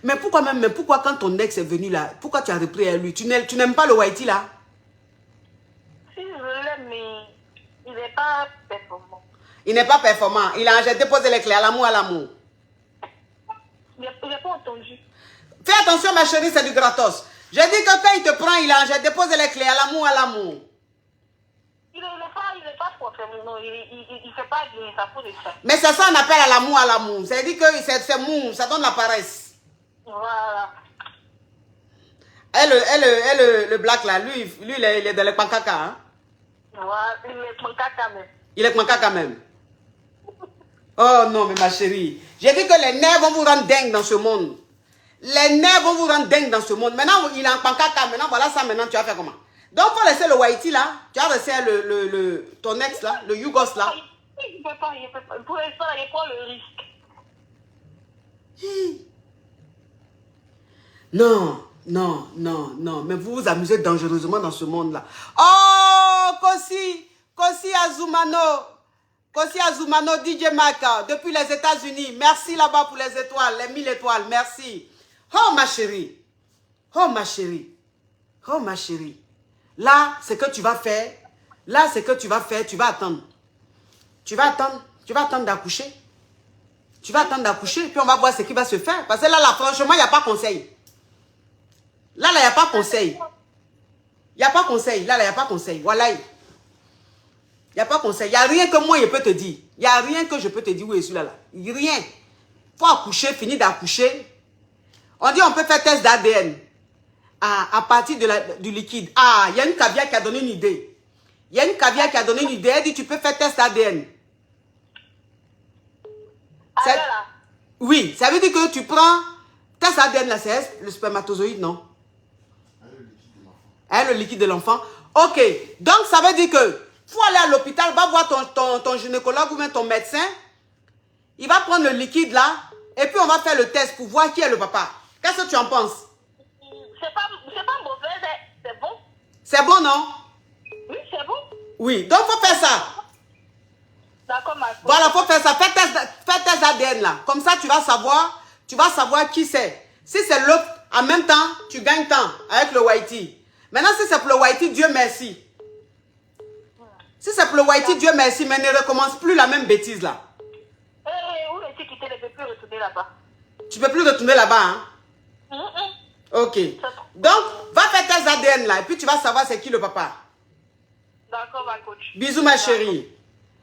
Mais pourquoi même, mais pourquoi quand ton ex est venu là, pourquoi tu as repris à lui? Tu n'aimes pas le Whitey là? Si je l'aime, mais il n'est pas performant. Il n'est pas performant. J'ai déposé les clés à l'amour, Il n'a pas entendu. Fais attention ma chérie, c'est du gratos. J'ai dit que quand il te prend, j'ai déposé les clés à l'amour, Il n'est pas professionnel, non, il ne fait pas bien, ça faut le faire. Mais c'est ça qu'on appelle à l'amour. C'est-à-dire que c'est mou, ça donne la paresse. Voilà. Le black là, lui il est dans les pancaka. Hein? Voilà, il est pancaka quand même. Il est pancaka quand même. Oh non, mais ma chérie. J'ai dit que les nerfs vont vous rendre dingue dans ce monde. Les nerfs vont vous rendre dingue dans ce monde. Maintenant, il est en pancaka. Maintenant, voilà ça. Maintenant, tu vas faire comment? Donc, il faut laisser le Whitey là. Tu vas laisser ton ex là, le Yougos là. Il ne peut pas. Pour l'instant, il prend le risque. Non. Mais vous vous amusez dangereusement dans ce monde-là. Oh, Kosi Azumano, DJ Mac, depuis les États-Unis. Merci là-bas pour les étoiles, les 1000 étoiles. Merci. Oh, ma chérie. Là, c'est que tu vas faire. Tu vas attendre. Tu vas attendre d'accoucher. Puis on va voir ce qui va se faire. Parce que là, franchement, il n'y a pas conseil. Là, il n'y a pas conseil. Voilà. Il n'y a pas conseil. Il n'y a rien que moi, je peux te dire. Il n'y a rien que je peux te dire où est celui-là. Rien. Il faut accoucher, finir d'accoucher. On dit on peut faire test d'ADN à partir du liquide. Ah, il y a une caviar qui a donné une idée. Elle dit tu peux faire test ADN. Oui, ça veut dire que tu prends test ADN là, c'est le spermatozoïde, non? Le liquide de l'enfant. Ok, donc ça veut dire que faut aller à l'hôpital, va voir ton gynécologue ou même ton médecin. Il va prendre le liquide là et puis on va faire le test pour voir qui est le papa. Qu'est-ce que tu en penses? C'est pas mauvais, c'est bon. C'est bon, non? Oui, c'est bon. Oui, donc faut faire ça. D'accord, ma soeur. Voilà, faut faire ça. Fais test ADN là. Comme ça, tu vas savoir qui c'est. Si c'est l'autre, en même temps, tu gagnes temps avec le Whitey. Maintenant, si c'est pour le Whitey, Dieu merci. Si c'est pour le Whitey, Dieu merci, mais ne recommence plus la même bêtise là. Où est-ce qu'il ne peut plus retourner là-bas? Tu ne peux plus retourner là-bas, hein? Ok. Donc, va faire tes ADN là, et puis tu vas savoir c'est qui le papa. D'accord, ma coach. Bisous, ma chérie.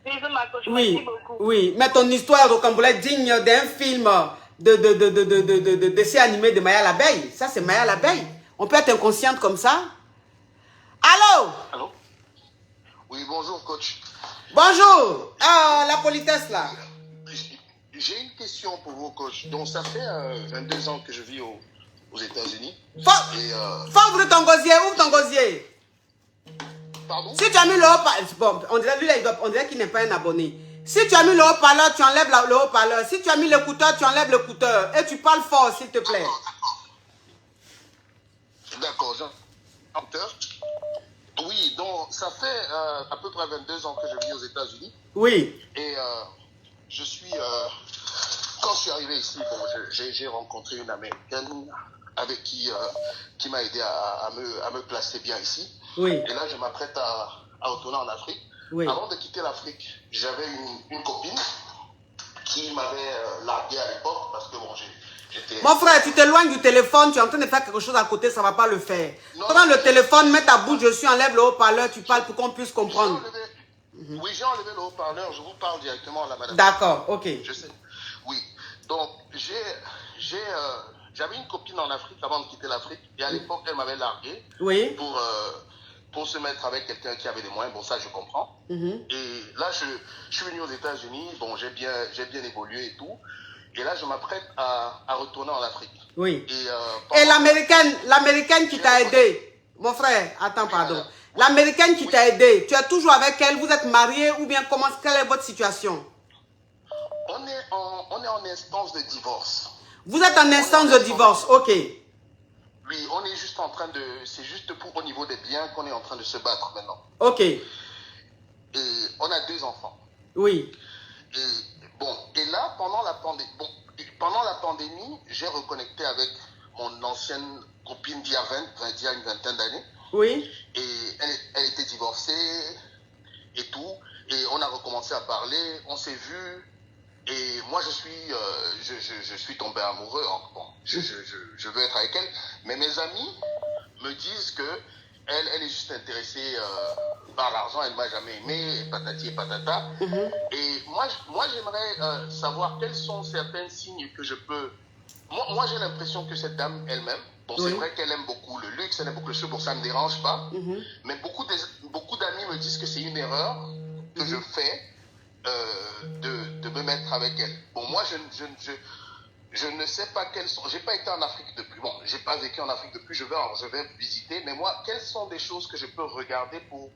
Bisous, ma coach. Oui, Merci beaucoup. oui, mais ton histoire rocambolesque digne d'un film de dessin animé de Maya l'abeille. Ça, c'est Maya l'abeille. On peut être inconsciente comme ça. Allô? Allô? Oui, bonjour, coach. Bonjour. Ah, la politesse, là. J'ai une question pour vous, coach. Donc, ça fait 22 ans que je vis aux États-Unis. Faut ouvrir ton gosier. Ouvre ton gosier. Pardon? Si tu as mis le haut-parleur... Bon, on dirait qu'il n'est pas un abonné. Si tu as mis le haut-parleur, tu enlèves le haut-parleur. Si tu as mis l'écouteur, tu enlèves l'écouteur. Et tu parles fort, s'il te plaît. D'accord, oui, donc ça fait à peu près 22 ans que je vis aux États-Unis. Oui. Et je suis... quand je suis arrivé ici, bon, j'ai rencontré une Américaine avec qui m'a aidé à me placer bien ici. Oui. Et là, je m'apprête à retourner en Afrique. Oui. Avant de quitter l'Afrique, j'avais une copine qui m'avait largué à l'époque parce que bon, j'étais... Mon frère, tu t'éloignes du téléphone, tu es en train de faire quelque chose à côté, ça ne va pas le faire. Prends le téléphone, mets ta bouche dessus, enlève le haut-parleur, tu parles pour qu'on puisse comprendre. Oui, j'ai enlevé le haut-parleur, je vous parle directement à la madame. D'accord, ok. Je sais. Oui, donc j'avais une copine en Afrique avant de quitter l'Afrique et à l'époque, elle m'avait largué Oui. pour se mettre avec quelqu'un qui avait des moyens. Bon, ça, je comprends. Et là, je suis venu aux États-Unis. Bon, j'ai bien évolué et tout. Et là, je m'apprête à retourner en Afrique. Oui. Et l'Américaine qui t'a aidé, mon frère, attends, pardon. L'Américaine qui t'a aidé, tu es toujours avec elle, vous êtes mariés ou bien quelle est votre situation? On est en instance de divorce. Vous êtes en instance de divorce, ok. Oui, on est juste en train de... C'est juste au niveau des biens qu'on est en train de se battre maintenant. Ok. Et on a 2 enfants. Oui. Et bon, et là, pendant la pandémie, j'ai reconnecté avec mon ancienne copine d'il y a une vingtaine d'années. Oui. Et elle était divorcée et tout. Et on a recommencé à parler, on s'est vu. Et moi, je suis tombé amoureux. Bon, je veux être avec elle. Mais mes amis me disent que elle est juste intéressée par l'argent. Elle ne m'a jamais aimé, patati et patata. Et moi j'aimerais savoir quels sont certains signes que je peux... Moi j'ai l'impression que cette dame elle-même, bon, c'est vrai qu'elle aime beaucoup le luxe, elle aime beaucoup le show, pour ça ne me dérange pas. Mais beaucoup d'amis me disent que c'est une erreur que je fais de me mettre avec elle. Bon, moi, je ne sais pas quelles sont... J'ai pas été en Afrique depuis. Bon, j'ai pas vécu en Afrique depuis. Je vais visiter. Mais moi, quelles sont des choses que je peux regarder pour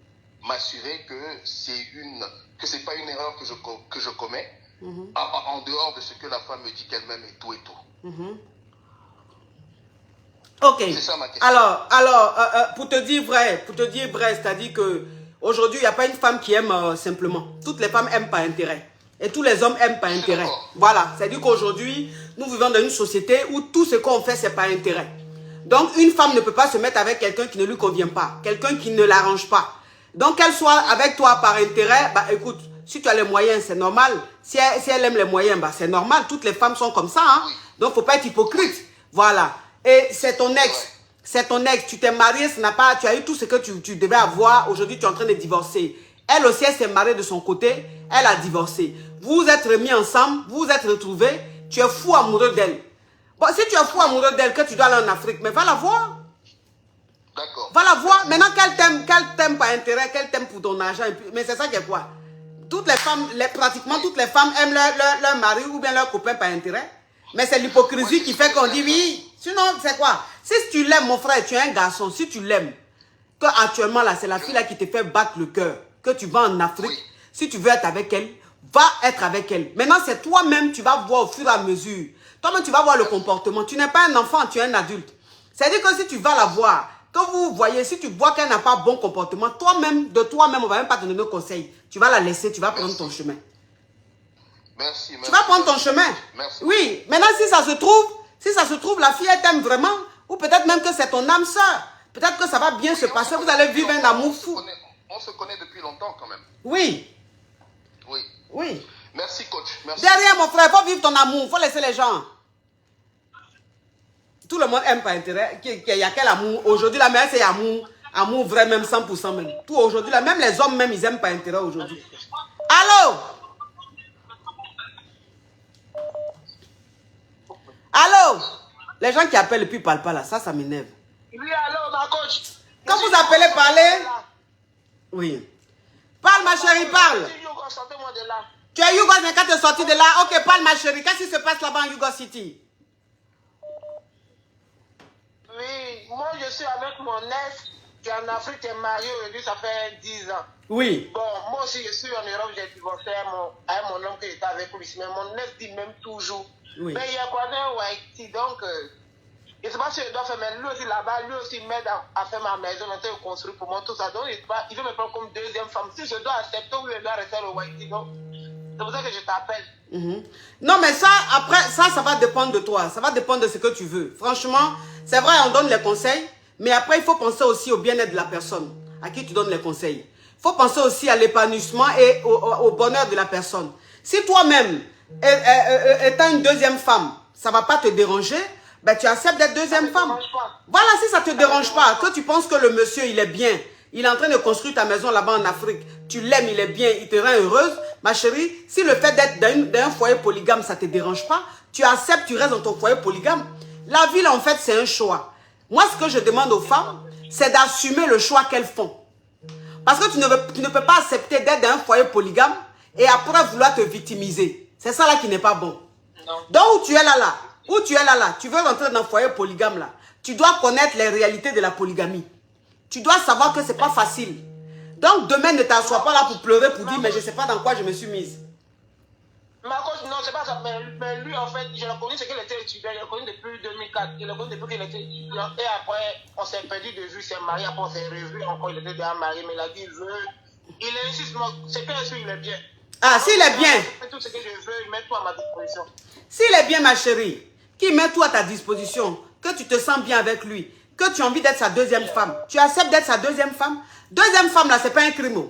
m'assurer que c'est pas une erreur que je commets en dehors de ce que la femme me dit qu'elle-même et tout et tout. Ok. C'est ça ma question. Alors, pour te dire vrai, c'est-à-dire que aujourd'hui, il n'y a pas une femme qui aime simplement. Toutes les femmes aiment par intérêt. Et tous les hommes aiment par intérêt. Voilà. C'est-à-dire qu'aujourd'hui, nous vivons dans une société où tout ce qu'on fait, c'est par intérêt. Donc, une femme ne peut pas se mettre avec quelqu'un qui ne lui convient pas. Quelqu'un qui ne l'arrange pas. Donc, qu'elle soit avec toi par intérêt, bah écoute, si tu as les moyens, c'est normal. Si elle aime les moyens, bah c'est normal. Toutes les femmes sont comme ça. Hein? Donc, il ne faut pas être hypocrite. Voilà. Et c'est ton ex. C'est ton ex. Tu t'es marié, tu as eu tout ce que tu devais avoir. Aujourd'hui, tu es en train de divorcer. Elle aussi, elle s'est mariée de son côté. Elle a divorcé. Vous vous êtes remis ensemble. Vous vous êtes retrouvés. Tu es fou amoureux d'elle. Bon, si tu es fou amoureux d'elle, que tu dois aller en Afrique, mais va la voir. D'accord. Va la voir. Maintenant qu'elle t'aime par intérêt, qu'elle t'aime pour ton argent. Mais c'est ça qui est quoi? Toutes les femmes, pratiquement toutes les femmes aiment leur mari ou bien leur copain par intérêt. Mais c'est l'hypocrisie qui fait qu'on dit oui. Sinon, c'est quoi? Si tu l'aimes, mon frère, tu es un garçon. Si tu l'aimes, que actuellement là, c'est la fille là qui te fait battre le cœur. Que tu vas en Afrique. Si tu veux être avec elle, va être avec elle. Maintenant, c'est toi-même, tu vas voir au fur et à mesure. Toi-même, tu vas voir le comportement. Tu n'es pas un enfant, tu es un adulte. C'est-à-dire que si tu vas la voir, que vous voyez, si tu vois qu'elle n'a pas bon comportement, toi-même, de toi-même, on ne va même pas te donner de conseils. Tu vas la laisser, tu vas prendre ton chemin. Merci. Tu vas prendre ton chemin. Merci. Oui, maintenant, si ça se trouve, la fille, elle t'aime vraiment. Ou peut-être même que c'est ton âme sœur. Peut-être que ça va bien se passer, vous allez vivre un amour fou. On se connaît depuis longtemps quand même. Oui. Oui. Merci, coach. Merci. Derrière, mon frère, il faut vivre ton amour. Il faut laisser les gens. Tout le monde aime par intérêt. Il y a quel amour? Aujourd'hui, la mère, c'est amour. Amour vrai, même 100% même. Tout aujourd'hui, là, même les hommes, même, ils aiment par intérêt aujourd'hui. Allô? Allô? Les gens qui appellent et puis ne parlent pas là, ça m'énerve. Oui, allô, ma coach. Quand vous appelez, parlez. Oui. Parle, ma chérie, parle. Sortez-moi de là. Tu es Yougo, mais quand tu es sorti de là, ok, parle, ma chérie. Qu'est-ce qui se passe là-bas en Yougo City? Oui, moi, je suis avec mon ex qui est en Afrique, qui est marié aujourd'hui, ça fait 10 ans. Oui. Bon, moi aussi, je suis en Europe, j'ai divorcé avec mon homme qui était avec lui. Mais mon ex dit même toujours. Oui. Mais il y a quoi d'un Haïti, donc... je ne sais pas si je dois faire, mais lui aussi là-bas, lui aussi m'aide à faire ma maison, en train de construire pour moi, tout ça. Donc, il veut me prendre comme deuxième femme. Si je dois accepter ou je dois rester au Haïti, donc, c'est pour ça que je t'appelle. Non, mais ça, après, ça va dépendre de toi. Ça va dépendre de ce que tu veux. Franchement, c'est vrai, on donne les conseils, mais après, il faut penser aussi au bien-être de la personne à qui tu donnes les conseils. Il faut penser aussi à l'épanouissement et au bonheur de la personne. Si toi-même, étant une deuxième femme, ça ne va pas te déranger, ben, tu acceptes d'être deuxième femme. Voilà, si ça ne te dérange pas, que tu penses que le monsieur, il est bien, il est en train de construire ta maison là-bas en Afrique, tu l'aimes, il est bien, il te rend heureuse, ma chérie, si le fait d'être d'un foyer polygame, ça ne te dérange pas, tu acceptes, tu restes dans ton foyer polygame. La vie, là, en fait, c'est un choix. Moi, ce que je demande aux femmes, c'est d'assumer le choix qu'elles font. Parce que tu ne peux pas accepter d'être dans un foyer polygame et après vouloir te victimiser. C'est ça là qui n'est pas bon. Non. Donc, où tu es là, tu veux rentrer dans un foyer polygame là, tu dois connaître les réalités de la polygamie. Tu dois savoir que c'est pas facile. Donc, demain, ne t'assois pas là pour pleurer, pour dire, mais je ne sais pas dans quoi je me suis mise. Ma coach, non, c'est pas ça. Mais lui, en fait, je le connais, c'est qu'il était étudiant. Je le connais depuis 2004. Je le connais depuis qu'il était étudiant. Et après, on s'est perdu de vue. Il s'est marié. Après, on s'est revu encore. Il était déjà marié. Mais il a dit, il insiste. C'est qu'un sûr, il est bien. Ah, s'il est bien. Je fais tout ce que je veux, je mets tout à ma disposition. S'il est bien, ma chérie, qu'il met tout à ta disposition, que tu te sens bien avec lui, que tu as envie d'être sa deuxième femme, tu acceptes d'être sa deuxième femme? Deuxième femme, là, c'est pas un crime.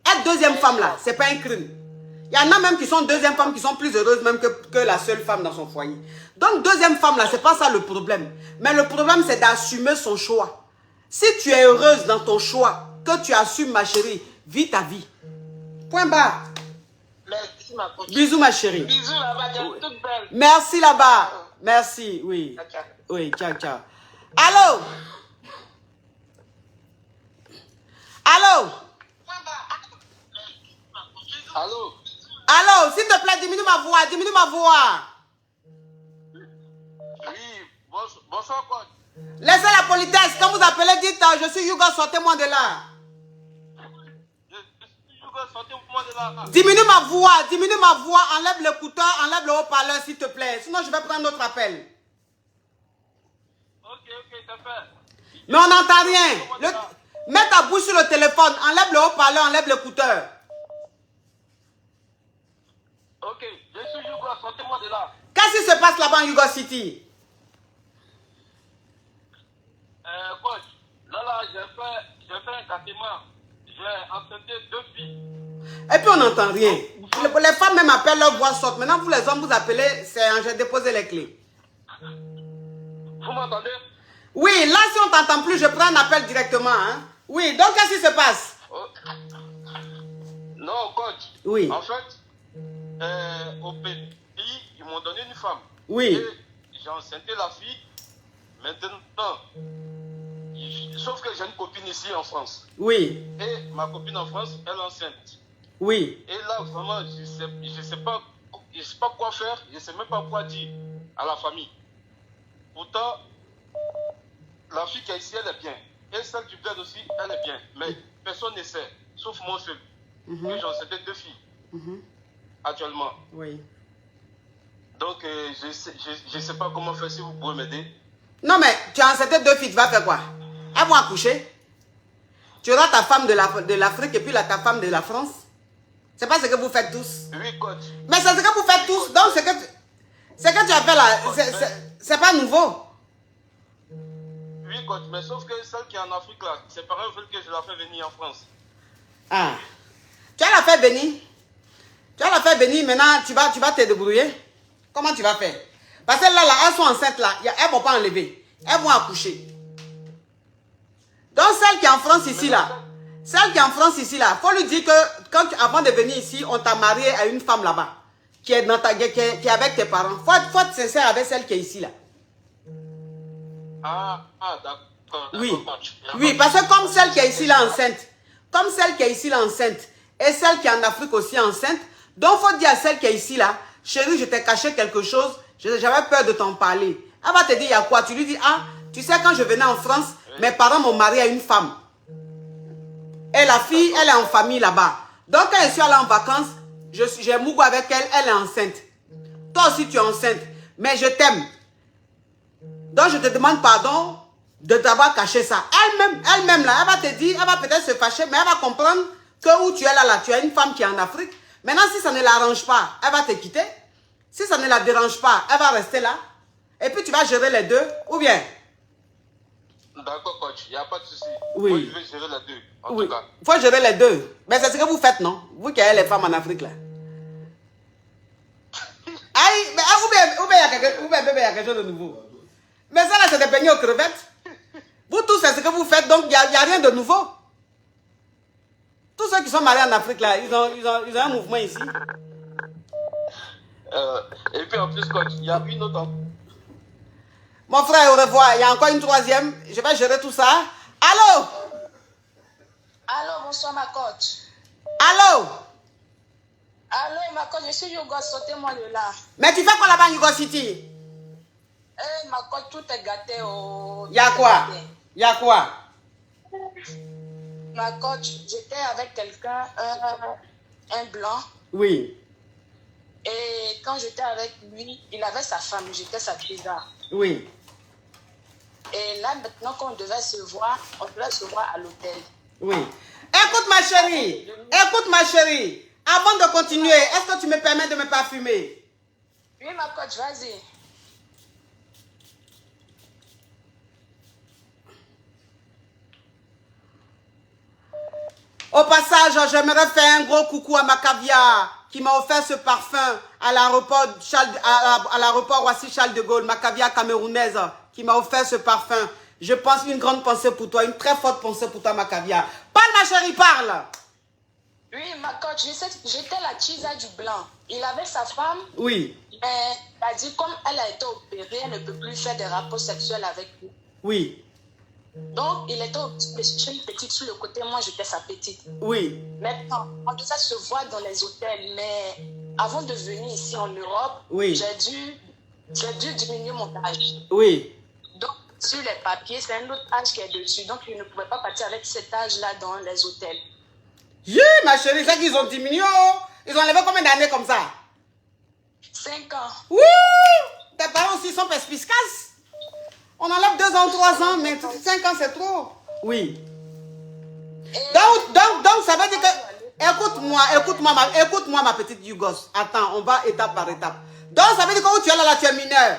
Être deuxième femme, là, c'est pas un crime. Il y en a même qui sont deuxième femmes qui sont plus heureuses même que la seule femme dans son foyer. Donc, deuxième femme, là, c'est pas ça le problème. Mais le problème, c'est d'assumer son choix. Si tu es heureuse dans ton choix, que tu assumes, ma chérie, vis ta vie. Point barre. Merci, ma coach. Bisous, ma chérie. Bisous là-bas, t'es toute belle. Merci là-bas. Merci, oui. Ciao. Oui, ciao, ciao. Allô? Allô? Allô? Allô, s'il te plaît, diminue ma voix, diminue ma voix. Oui, bonsoir, coach. Laissez la politesse. Quand vous appelez, dites, je suis Yougo, sortez-moi de là. Sortez-moi de là. Diminue ma voix, enlève l'écouteur, enlève le haut-parleur, s'il te plaît. Sinon, je vais prendre notre appel. Ok, c'est fait. Mais on n'entend rien. Mets ta bouche sur le téléphone, enlève le haut-parleur, enlève l'écouteur. Ok, je suis Yougo, sortez-moi de là. Qu'est-ce qui se passe là-bas en Yougo City? Coach, là, j'ai fait un traitement. J'ai enceinté 2 filles. Et puis on n'entend rien. Les femmes même appellent, leur voix sorte. Maintenant, vous les hommes, vous appelez, j'ai déposé les clés. Vous m'entendez? Oui, là, si on ne t'entend plus, je prends un appel directement. Hein? Oui, donc qu'est-ce qui se passe? Non, coach. Oui. En fait, au pays, ils m'ont donné une femme. Oui. Et j'ai enceinté la fille. Maintenant, sauf que j'ai une copine ici en France. Oui. Et ma copine en France, elle est enceinte. Oui. Et là, vraiment, je sais pas quoi faire. Je ne sais même pas quoi dire à la famille. Pourtant, la fille qui est ici, elle est bien. Et celle du bled aussi, elle est bien. Mais personne ne sait, sauf moi seul. Et j'ai enceinté 2 filles. Actuellement. Oui. Donc, je ne sais pas comment faire, si vous pouvez m'aider. Non, mais tu as enceinté 2 filles, tu vas faire quoi? Elles vont accoucher. Tu auras ta femme de l'Afrique et puis ta femme de la France. C'est pas ce que vous faites tous. Oui, coach. Mais c'est ce que vous faites tous. Donc, ce que tu as fait là, c'est pas nouveau. Oui, coach, mais sauf que celle qui est en Afrique là, ses parents veulent que je la fasse venir en France. Ah. Tu as la fait venir. Tu as la fait venir, maintenant tu vas te débrouiller. Comment tu vas faire? Parce que là, elles sont enceintes là, elles ne vont pas enlever. Elles vont accoucher. Donc celle qui est en France ici là, faut lui dire que avant de venir ici, on t'a marié à une femme là-bas, qui est avec tes parents. Faut être sincère avec celle qui est ici là. D'accord. Oui. Oui, parce que comme celle qui est ici là enceinte, et celle qui est en Afrique aussi enceinte, donc faut dire à celle qui est ici là, chérie, je t'ai caché quelque chose, j'avais peur de t'en parler. Elle va te dire, il y a quoi? Tu lui dis, ah, tu sais, quand je venais en France, mes parents m'ont marié à une femme. Et la fille, elle est en famille là-bas. Donc, quand je suis allée en vacances, j'ai mougou avec elle, elle est enceinte. Toi aussi, tu es enceinte. Mais je t'aime. Donc, je te demande pardon de t'avoir caché ça. Elle-même là, elle va te dire, elle va peut-être se fâcher, mais elle va comprendre que où tu es là, tu as une femme qui est en Afrique. Maintenant, si ça ne l'arrange pas, elle va te quitter. Si ça ne la dérange pas, elle va rester là. Et puis, tu vas gérer les deux, ou bien? D'accord, coach, il n'y a pas de souci. Oui. Moi, je vais gérer les deux, en tout cas. Il faut gérer les deux. Mais c'est ce que vous faites, non? Vous qui avez les femmes en Afrique, là. Aïe, mais ou bien il y a quelque chose de nouveau. Mais ça, là, c'est des beignets aux crevettes. Vous tous, c'est ce que vous faites, donc il n'y a rien de nouveau. Tous ceux qui sont mariés en Afrique, là, ils ont un mouvement ici. Et puis, en plus, coach, il y a une autre... Mon frère, au revoir. Il y a encore une troisième. Je vais gérer tout ça. Allô? Allô, bonsoir ma coach. Allô? Allô, ma coach, je suis Yougo, sortez-moi de là. Mais tu fais quoi là-bas en Yougo City? Eh, ma coach, tout est gâté au... Il y a quoi? Il y a quoi? Ma coach, j'étais avec quelqu'un, un blanc. Oui. Et quand j'étais avec lui, il avait sa femme, j'étais sa pizza. Oui. Et là, maintenant qu'on devait se voir, on devait se voir à l'hôtel. Oui. Écoute ma chérie. Avant de continuer, est-ce que tu me permets de me parfumer? Oui, ma coach, vas-y. Au passage, j'aimerais faire un gros coucou à Macavia qui m'a offert ce parfum à l'aéroport Roissy-Charles de Gaulle. Macavia camerounaise qui m'a offert ce parfum. Je pense une grande pensée pour toi, une très forte pensée pour toi, Macavia. Parle, ma chérie, parle. Oui, ma coach, j'étais la Chisa du Blanc. Il avait sa femme. Oui. Mais il a dit, comme elle a été opérée, elle ne peut plus faire des rapports sexuels avec lui. Oui. Donc, il était chez une petite sur le côté, moi j'étais sa petite. Oui. Maintenant, on devait se voir dans les hôtels, mais avant de venir ici en Europe, oui. j'ai dû diminuer mon âge. Oui. Donc, sur les papiers, c'est un autre âge qui est dessus. Donc, je ne pouvais pas partir avec cet âge-là dans les hôtels. Oui, ma chérie, c'est qu'ils ont diminué. Ils ont enlevé combien d'années comme ça? 5 ans. Oui. Tes parents aussi sont perspicaces. On enlève 2 ans, 3 ans, mais 5 ans, c'est trop. Oui. Donc, ça veut dire que... Écoute-moi, ma petite Yougos. Attends, on va étape par étape. Donc, ça veut dire que où tu es là, tu es mineur.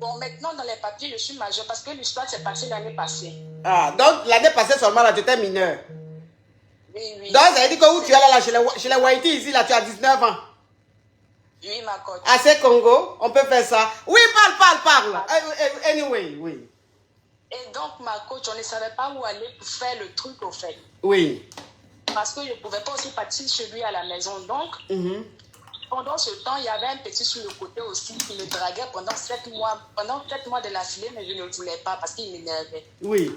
Bon, maintenant, dans les papiers, je suis majeur parce que l'histoire s'est passée l'année passée. Ah, donc, l'année passée seulement, là, tu étais mineur. Oui, oui. Donc, ça veut dire que où tu es là, chez les Whitey, ici, là, tu as 19 ans. Oui, ma coach. À ces Congo, on peut faire ça. Oui, parle. Anyway, oui. Et donc, ma coach, on ne savait pas où aller pour faire le truc, au fait. Oui. Parce que je ne pouvais pas aussi partir chez lui à la maison. Donc, pendant ce temps, il y avait un petit sur le côté aussi qui me draguait pendant 7 mois. Pendant 7 mois de l'affilée, mais je ne le voulais pas parce qu'il m'énervait. Oui.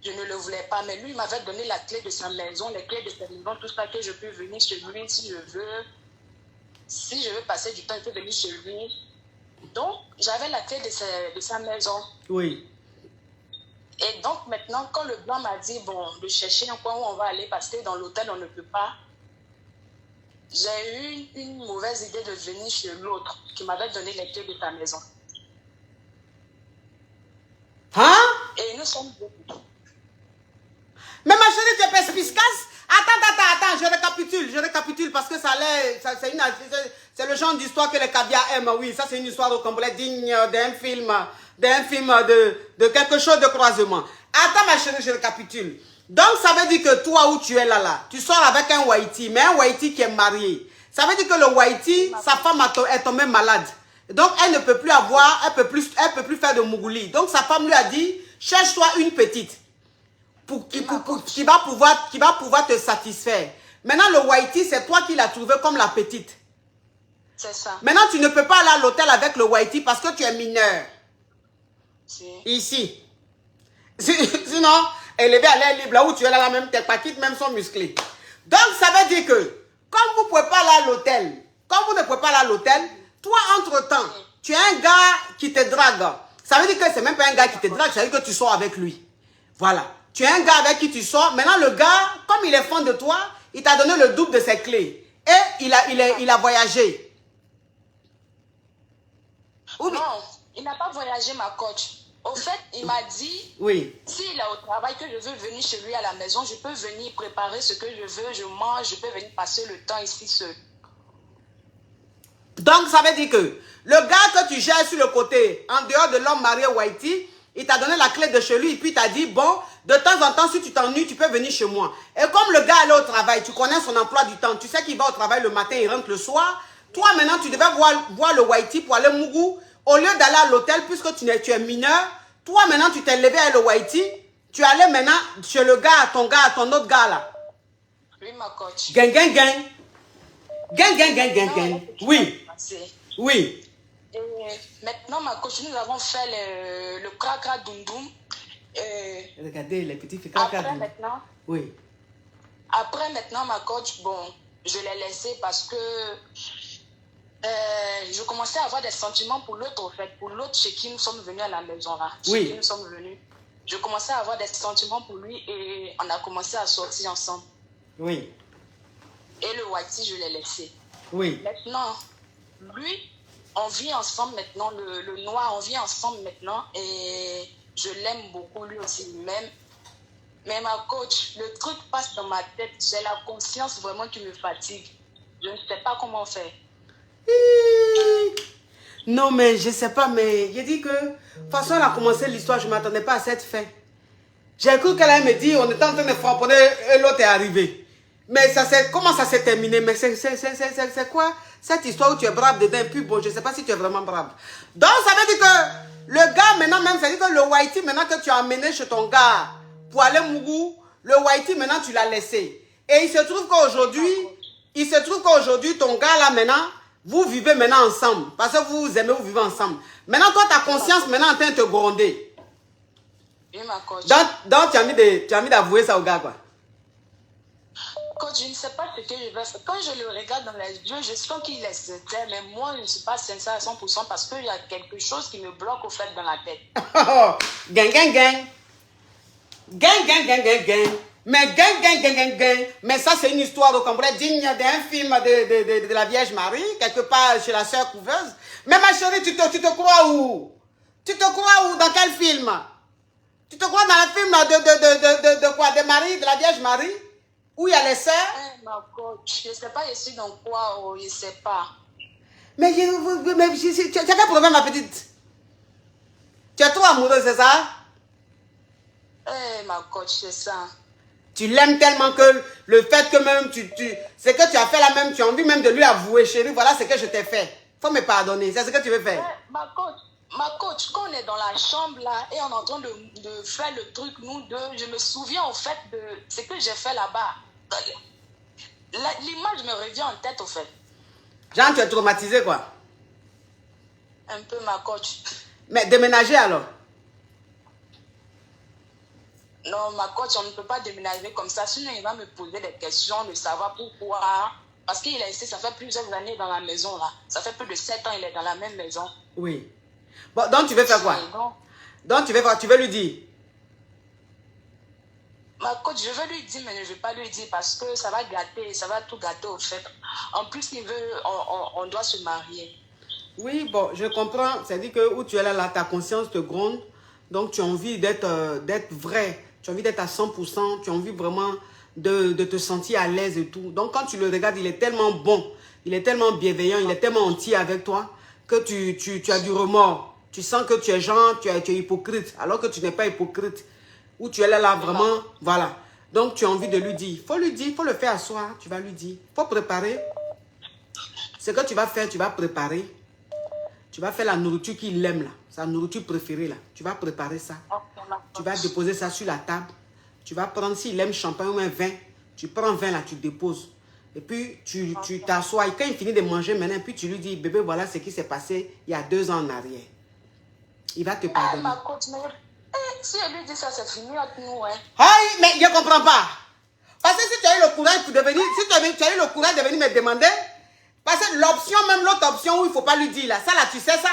Je ne le voulais pas. Mais lui, il m'avait donné la clé de sa maison, les clés de sa maison, tout ça, que je peux venir chez lui si je veux. Si je veux passer du temps, je peux venir chez lui. Donc, j'avais la clé de sa maison. Oui. Et donc, maintenant, quand le blanc m'a dit, bon, de chercher un coin où on va aller, parce que dans l'hôtel, on ne peut pas, j'ai eu une mauvaise idée de venir chez l'autre qui m'avait donné les clés de ta maison. Hein? Et nous sommes beaucoup. Mais ma chérie, tu es perspicace. Attends, je récapitule parce que c'est le genre d'histoire que les caviars aiment. Oui, ça c'est une histoire au complet digne d'un film de quelque chose de croisement. Attends ma chérie, je récapitule. Donc ça veut dire que toi où tu es là, tu sors avec un Whitey, mais un Whitey qui est marié. Ça veut dire que le Whitey, sa femme est tombée malade. Donc elle ne peut plus avoir, elle peut plus faire de mougouli. Donc sa femme lui a dit, cherche-toi une petite. Qui va pouvoir te satisfaire. Maintenant, le Whitey, c'est toi qui l'as trouvé comme la petite. C'est ça. Maintenant, tu ne peux pas aller à l'hôtel avec le Whitey parce que tu es mineur. Si. Ici. Sinon, élevé à l'air libre, là où tu es là, même tes paquettes même sont musclées. Donc, ça veut dire que, comme vous ne pouvez pas aller à l'hôtel, toi, entre-temps, tu as un gars qui te drague. Ça veut dire que c'est même pas un gars qui te drague, ça veut dire que tu sors avec lui. Voilà. Tu as un gars avec qui tu sors. Maintenant, le gars, comme il est fan de toi, il t'a donné le double de ses clés. Et il a voyagé. Non, il n'a pas voyagé, ma coach. Au fait, il m'a dit, oui, s'il est au travail, que je veux venir chez lui à la maison, je peux venir préparer ce que je veux, je mange, je peux venir passer le temps ici seul. Donc, ça veut dire que le gars que tu gères sur le côté, en dehors de l'homme marié Whitey, il t'a donné la clé de chez lui et puis il t'a dit, bon, de temps en temps, si tu t'ennuies, tu peux venir chez moi. Et comme le gars allait au travail, tu connais son emploi du temps, tu sais qu'il va au travail le matin, il rentre le soir. Toi, maintenant, tu devais voir le Whitey pour aller Mougou. Au lieu d'aller à l'hôtel, puisque tu es mineur, toi, maintenant, tu t'es levé avec le Whitey. Tu allais maintenant chez le gars, ton autre gars là. Oui, ma coach. Gang. Oui. Oui. Et maintenant, ma coach, nous avons fait le krakra doum. Regardez les petits filles. Après maintenant, oui. Après maintenant, ma coach, bon, je l'ai laissé parce que je commençais à avoir des sentiments pour l'autre, en fait. Pour l'autre chez qui nous sommes venus à la maison, là. Oui. Chez qui nous sommes venus. Je commençais à avoir des sentiments pour lui et on a commencé à sortir ensemble. Oui. Et le Whitey, je l'ai laissé. Oui. Maintenant, lui, on vit ensemble maintenant, le noir, on vit ensemble maintenant et je l'aime beaucoup, lui aussi, il m'aime. Mais ma coach, le truc passe dans ma tête. J'ai la conscience vraiment qui me fatigue. Je ne sais pas comment faire. Non, mais je ne sais pas, mais j'ai dit que, de toute façon, elle a commencé l'histoire, je ne m'attendais pas à cette fin. J'ai cru qu'elle allait me dire, on était en train de frapponner et l'autre est arrivé. Mais comment ça s'est terminé? Mais c'est quoi cette histoire où tu es brave dedans? Et puis bon, je ne sais pas si tu es vraiment brave. Donc, ça veut dire que le gars, maintenant même, ça veut dire que le Whitey, maintenant que tu as amené chez ton gars pour aller Mougou, le Whitey, maintenant, tu l'as laissé. Et il se trouve qu'aujourd'hui, ton gars, là, maintenant, vous vivez maintenant ensemble. Parce que vous vous aimez, vous vivez ensemble. Maintenant, toi, ta conscience, maintenant, en train de te gronder. Oui, ma coach. Donc, tu as mis d'avouer ça au gars, quoi. Coach, je ne sais pas ce que je vais faire. Quand je le regarde dans les yeux, je sens qu'il est sincère, mais moi, je ne suis pas sincère à 100% parce qu'il y a quelque chose qui me bloque au fait dans la tête. Gang, gang, gang. Gang, gang, gang, gang, gang. Mais gang, gang, gang, gang, gang. Mais ça, c'est une histoire au complet digne d'un film de la Vierge Marie, quelque part chez la sœur couveuse. Mais ma chérie, tu te crois où? Tu te crois où? Dans quel film? Tu te crois dans le film de quoi? De Marie, de la Vierge Marie? Où il y a les sœurs? Ma coach, je ne sais pas, je suis dans quoi, oh, je ne sais pas. Mais tu as quel problème, ma petite? Tu es trop amoureuse, c'est ça? Ma coach, c'est ça. Tu l'aimes tellement que le fait que même c'est que tu as fait la même, tu as envie même de lui avouer, chérie, voilà ce que je t'ai fait. Faut me pardonner, c'est ce que tu veux faire. Ma coach, quand on est dans la chambre là et on est en train de faire le truc, nous deux, je me souviens au fait de ce que j'ai fait là-bas. L'image me revient en tête au fait. Genre, tu es traumatisé quoi? Un peu, ma coach. Mais déménager alors? Non, ma coach, on ne peut pas déménager comme ça. Sinon, il va me poser des questions de savoir pourquoi. Parce qu'il est ici, ça fait plusieurs années dans la maison là. Ça fait plus de 7 ans, il est dans la même maison. Oui. Bon, donc tu veux faire quoi? Donc tu veux lui dire? Ma coach, je veux lui dire, mais je ne vais pas lui dire parce que ça va gâter, ça va tout gâter au fait. En plus, on doit se marier. Oui, bon, je comprends. C'est-à-dire que où tu es là, ta conscience te gronde. Donc tu as envie d'être vrai. Tu as envie d'être à 100%. Tu as envie vraiment de te sentir à l'aise et tout. Donc quand tu le regardes, il est tellement bon. Il est tellement bienveillant. Il est tellement entier avec toi que tu as du remords. Tu sens que tu es tu es hypocrite. Alors que tu n'es pas hypocrite. Où tu es là, vraiment, voilà. Donc, tu as envie de lui dire. Il faut lui dire, il faut le faire asseoir. Tu vas lui dire. Il faut préparer. Ce que tu vas faire, tu vas préparer. Tu vas faire la nourriture qu'il aime, là. Sa nourriture préférée, là. Tu vas préparer ça. Tu vas déposer ça sur la table. Tu vas prendre, s'il aime champagne ou un vin, tu prends un vin, là, tu déposes. Et puis, tu t'assois. Et quand il finit de manger maintenant, puis tu lui dis, bébé, voilà ce qui s'est passé il y a 2 ans en arrière. Il va te pardonner. Si elle lui dit ça, c'est fini entre nous, hein. Aïe, mais je ne comprends pas. Parce que si tu as eu le courage pour devenir, si tu as eu le courage de venir me demander, parce que l'option, même l'autre option où il ne faut pas lui dire, là, ça, là, tu sais ça.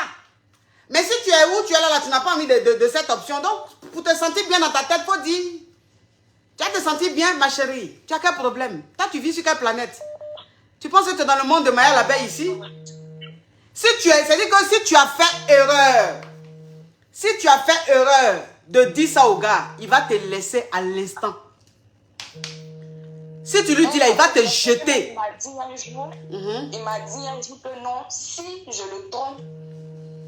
Mais si tu es où, tu es là, tu n'as pas envie de cette option. Donc, pour te sentir bien dans ta tête, il faut dire, tu vas te sentir bien, ma chérie. Tu as quel problème? Toi, tu vis sur quelle planète? Tu penses que tu es dans le monde de Maya l'abeille ici? C'est-à-dire que si tu as fait erreur, de dire ça au gars, il va te laisser à l'instant. Si tu lui dis là, il va te jeter. Il m'a dit un jour que non, si je le trompe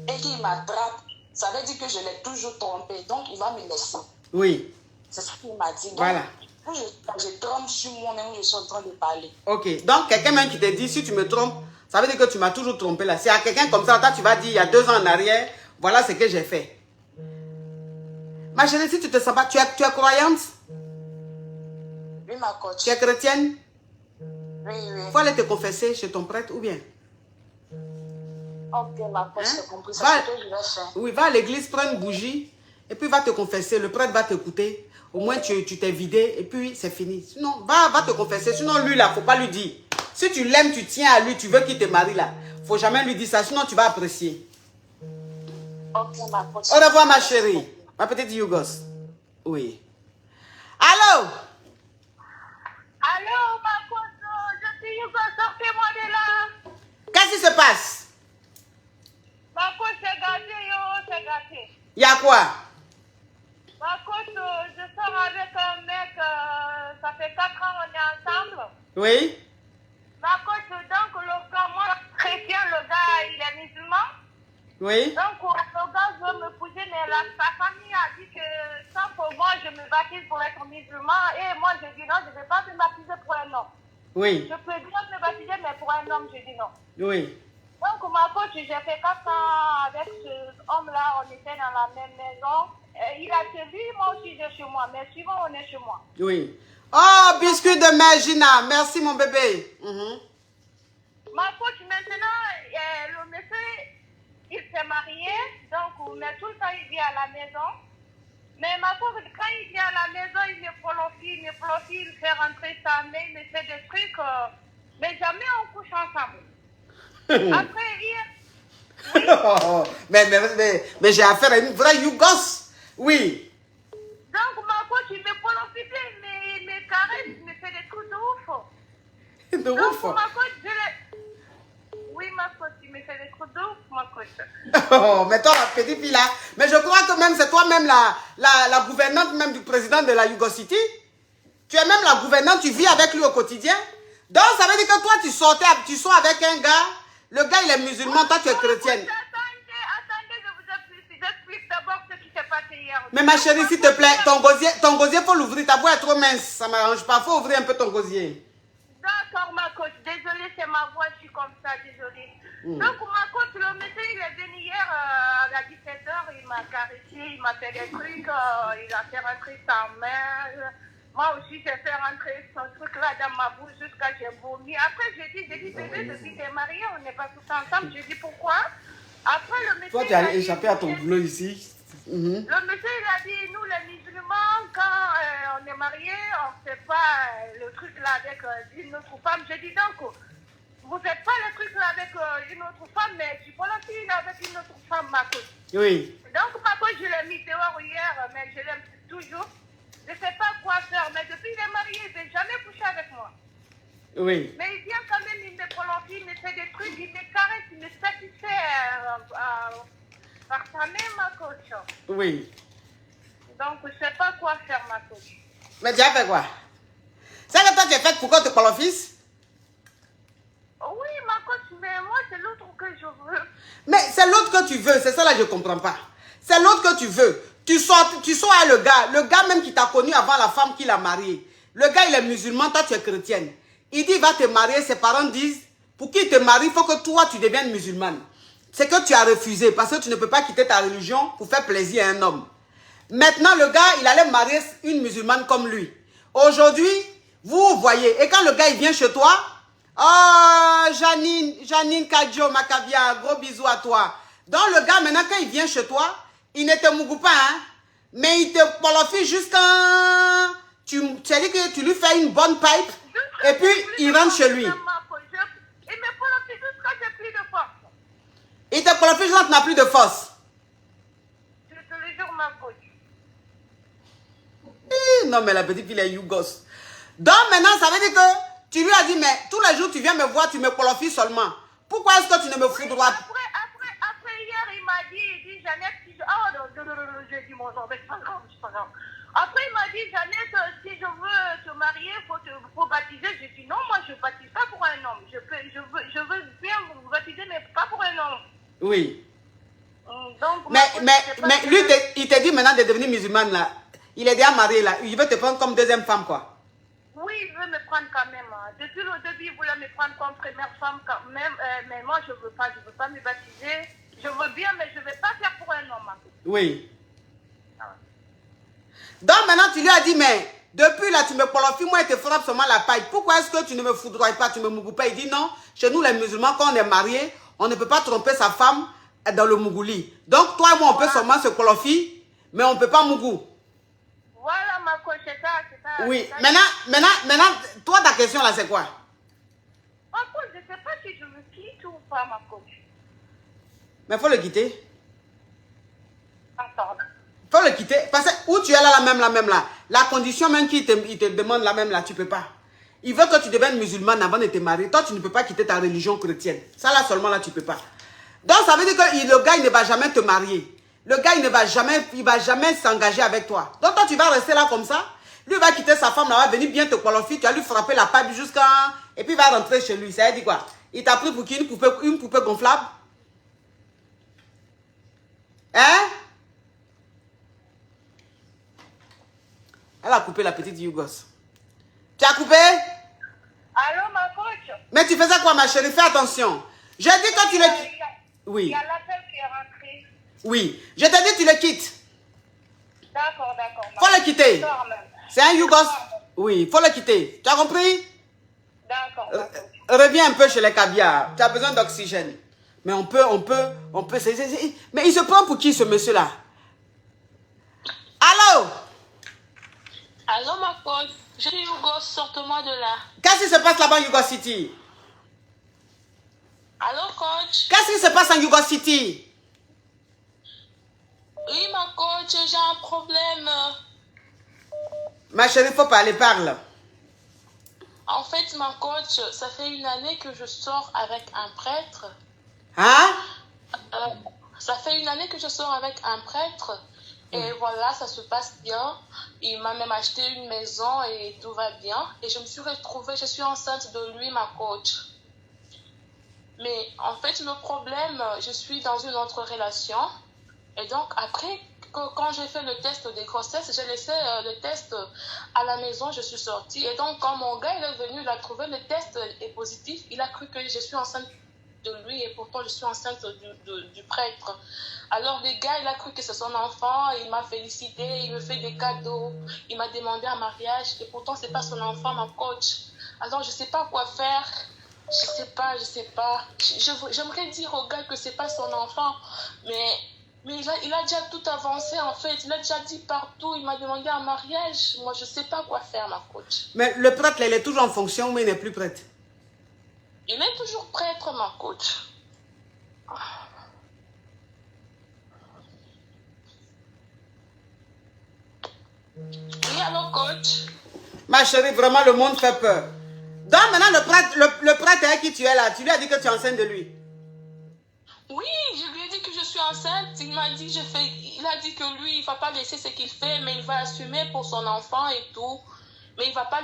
et qu'il m'attrape, ça veut dire que je l'ai toujours trompé. Donc, il va me laisser. Oui. C'est ce qu'il m'a dit. Donc, voilà. Je trompe sur moi-même, je suis en train de parler. Ok. Donc, quelqu'un même qui te dit, si tu me trompes, ça veut dire que tu m'as toujours trompé là. Si à quelqu'un comme ça, toi, tu vas dire, il y a 2 ans en arrière, voilà ce que j'ai fait. Ma chérie, si tu te sens pas, tu es croyante? Oui, ma coach. Tu es chrétienne? Oui. Il faut aller te confesser chez ton prêtre ou bien? Ok, ma coach, j'ai compris. C'est ce que je vais faire. Oui, va à l'église, prends une bougie et puis va te confesser. Le prêtre va t'écouter. Au moins, tu t'es vidé et puis c'est fini. Sinon, va te confesser. Sinon, lui, là, il ne faut pas lui dire. Si tu l'aimes, tu tiens à lui, tu veux qu'il te marie là. Il ne faut jamais lui dire ça, sinon tu vas apprécier. Ok, ma coach. Au revoir, ma chérie. Ma petite Yougos. Oui. Allô? Allô, ma coach, je suis Yougos, sortez-moi de là. Qu'est-ce qui se passe? Ma coach, c'est gâté, c'est gâté. Il y a quoi? Ma coach, je sors avec un mec Oui. Ma coach, donc le gars, moi, chrétien, le gars, il est musulman. Oui. Donc le gars veut me pousser, mais sa famille a dit que sans pour moi, je me baptise pour être musulman. Et moi, je dis non, je ne vais pas me baptiser pour un homme. Oui. Je peux bien me baptiser, mais pour un homme, je dis non. Oui. Donc, ma coach, j'ai fait 4 ans avec ce homme-là. On était dans la même maison. Il a servi, moi aussi, j'ai chez moi. Mais souvent, on est chez moi. Oui. Oh, biscuit de mer, Gina. Merci, mon bébé. Ma coach, maintenant, le monsieur, il s'est marié. Donc, mais tout le temps, il vient à la maison. Mais ma coach, quand il vient à la maison, il me profile, il fait rentrer sa main, il me fait des trucs. Mais jamais on couche ensemble. Après, hier. Oui. mais j'ai affaire à une vraie Yougos. Oui. Donc, ma coach, il me profite, il me caresse, il me fait des trucs de ouf. De Donc, ouf. ma coach, oui, ma coach, il me fait des trucs de ouf, ma coach. Oh, mais toi, la petite fille là. Mais je crois que même c'est toi-même la gouvernante même du président de la Yugo City. Tu es même la gouvernante, tu vis avec lui au quotidien. Donc, ça veut dire que toi, tu sors avec un gars. Le gars, il est musulman, toi, tu es chrétienne. Attendez, je vous explique d'abord ce qui s'est passé hier. Mais ma chérie, s'il te plaît, ton gosier, il faut l'ouvrir. Ta voix est trop mince, ça ne m'arrange pas. Il faut ouvrir un peu ton gosier. D'accord, ma coach. Désolée, c'est ma voix, je suis comme ça, désolée. Donc, ma coach, le monsieur, il est venu hier à 17h, il m'a caressé, il m'a fait des trucs, il a fait rentrer sa main. Moi aussi, j'ai fait rentrer son truc-là dans ma bouche jusqu'à ce que j'ai vomi. Après, j'ai dit, bébé, depuis que t'es mariée, on n'est pas tous ensemble. J'ai dit, pourquoi? Après, le monsieur... Toi, tu as échappé à ton boulot ici. Le monsieur, il a dit, nous, les musulmans, quand on est mariés, on ne fait pas le truc là avec une autre femme. J'ai dit, donc, vous ne faites pas le truc là avec une autre femme, mais je suis pas la fille avec une autre femme, ma coach. Oui. Donc, ma coach, je l'ai mis dehors hier, mais je l'aime toujours. Je ne sais pas quoi faire, mais depuis qu'il est marié, il ne veut jamais coucher avec moi. Oui. Mais il vient quand même, il me prolonge, il me fait des trucs, il me caresse, il me satisfait par sa main, ma coach. Oui. Donc, je ne sais pas quoi faire, ma coach. Mais tu as fait quoi? C'est que toi, tu es faite pour qu'on te parle fils? Oui, ma coach, mais moi, c'est l'autre que je veux. Mais c'est l'autre que tu veux, c'est ça là, je ne comprends pas. C'est l'autre que tu veux. Tu sors à le gars même qui t'a connu avant la femme qu'il a mariée. Le gars, il est musulman, toi, tu es chrétienne. Il dit, il va te marier, ses parents disent, pour qu'il te marie, il faut que toi, tu deviennes musulmane. C'est que tu as refusé, parce que tu ne peux pas quitter ta religion pour faire plaisir à un homme. Maintenant, le gars, il allait marier une musulmane comme lui. Aujourd'hui, vous voyez, et quand le gars, il vient chez toi, oh, Janine Kadjo, Macabia, gros bisous à toi. Donc, le gars, maintenant, quand il vient chez toi, il ne te mougou pas, hein, mais il te polofie jusqu'à... Tu dis que tu lui fais une bonne pipe, et puis il rentre chez lui. Il me polofie jusqu'à ce que j'ai plus de force. Il te polofie jusqu'à ce que tu n'as plus de force. Je te le jure, ma coach. Non, mais la petite fille est Yougos. Donc, maintenant, ça veut dire que tu lui as dit, mais tous les jours, tu viens me voir, tu me polofies seulement. Pourquoi est-ce que tu ne me foudroies pas? Après, hier, il m'a dit, Jeannette, si je... Oh, non, j'ai dit mon nom, mais c'est pas grave, c'est pas grave. Après, il m'a dit, Jeannette, si je veux te marier, il faut baptiser. J'ai dit, non, moi, je ne baptise pas pour un homme. Je veux bien vous baptiser, mais pas pour un homme. Oui. Donc, mais lui, il t'a dit maintenant de devenir musulmane, là. Il est déjà marié, là. Il veut te prendre comme deuxième femme, quoi. Oui, il veut me prendre quand même. Depuis le début, il voulait me prendre comme première femme quand même. Mais moi, je ne veux pas me baptiser. Je veux bien, mais je ne vais pas faire pour un homme. Oui. Donc maintenant, tu lui as dit, mais depuis là, tu me polofies, moi, et te frappe seulement la paille. Pourquoi est-ce que tu ne me foudroies pas, tu ne me mougoues pas? Il dit non, chez nous, les musulmans, quand on est marié, on ne peut pas tromper sa femme dans le mougouli. Donc, toi et moi, on peut seulement se polofier, mais on ne peut pas mougou. Voilà, ma coach, c'est ça. Oui, maintenant, toi, ta question là, c'est quoi? Ma coach, je ne sais pas si je me quitte ou pas, ma coach. Mais il faut le quitter. Attends. Il faut le quitter. Parce que où tu es là, la même là. La condition même qu'il te demande la même là, tu ne peux pas. Il veut que tu deviennes musulmane avant de te marier. Toi, tu ne peux pas quitter ta religion chrétienne. Ça là seulement là, tu ne peux pas. Donc, ça veut dire que le gars, il ne va jamais te marier. Le gars, il ne va jamais s'engager avec toi. Donc, toi, tu vas rester là comme ça. Lui va quitter sa femme là-bas, venir bien te qualifier, tu vas lui frapper la paille jusqu'à... Et puis il va rentrer chez lui. Ça veut dire quoi? Il t'a pris pour qui? Une poupée gonflable? Hein? Elle a coupé la petite Yougos. Tu as coupé? Allô, ma coach? Mais tu faisais quoi, ma chérie? Fais attention. J'ai dit que tu le quittes. Oui. Il y a l'appel qui est rentré. Oui. Je t'ai dit tu le quittes. D'accord. Faut le quitter. C'est un Yougos. Oui, faut le quitter. Tu as compris? D'accord. Reviens un peu chez les caviars. Tu as besoin d'oxygène. Mais on peut. Mais il se prend pour qui, ce monsieur-là? Allô? Allô, ma coach? Je suis Hugo, sorte-moi de là. Qu'est-ce qui se passe là-bas en Yougos City? Allô, coach? Qu'est-ce qui se passe en Yougos City? Oui, ma coach, j'ai un problème. Ma chérie, faut parler, parle. En fait, ma coach, ça fait une année que je sors avec un prêtre. Hein? Ça fait une année que je sors avec un prêtre. Et voilà, ça se passe bien. Il m'a même acheté une maison et tout va bien. Et je me suis retrouvée, je suis enceinte de lui, ma coach. Mais en fait, le problème, je suis dans une autre relation. Et donc, après, quand j'ai fait le test de grossesse, j'ai laissé le test à la maison, je suis sortie. Et donc, quand mon gars il est venu, il a trouvé le test est positif. Il a cru que je suis enceinte de lui et pourtant je suis enceinte du prêtre. Alors, le gars, il a cru que c'est son enfant. Il m'a félicité, il me fait des cadeaux. Il m'a demandé un mariage et pourtant, c'est pas son enfant, ma coach. Alors, je sais pas quoi faire. Je sais pas. J'aimerais dire au gars que c'est pas son enfant, mais il a déjà tout avancé en fait. Il a déjà dit partout. Il m'a demandé un mariage. Moi, je sais pas quoi faire, ma coach. Mais le prêtre, là, il est toujours en fonction, mais il n'est plus prêtre. Il est toujours prêtre, ma coach. Oui, allô, coach? Ma chérie, vraiment, le monde fait peur. Donc maintenant, le prêtre avec qui tu es là, tu lui as dit que tu es enceinte de lui. Oui, je lui ai dit que je suis enceinte. Il m'a dit, il a dit que lui, il va pas laisser ce qu'il fait, mais il va assumer pour son enfant et tout. Mais il va pas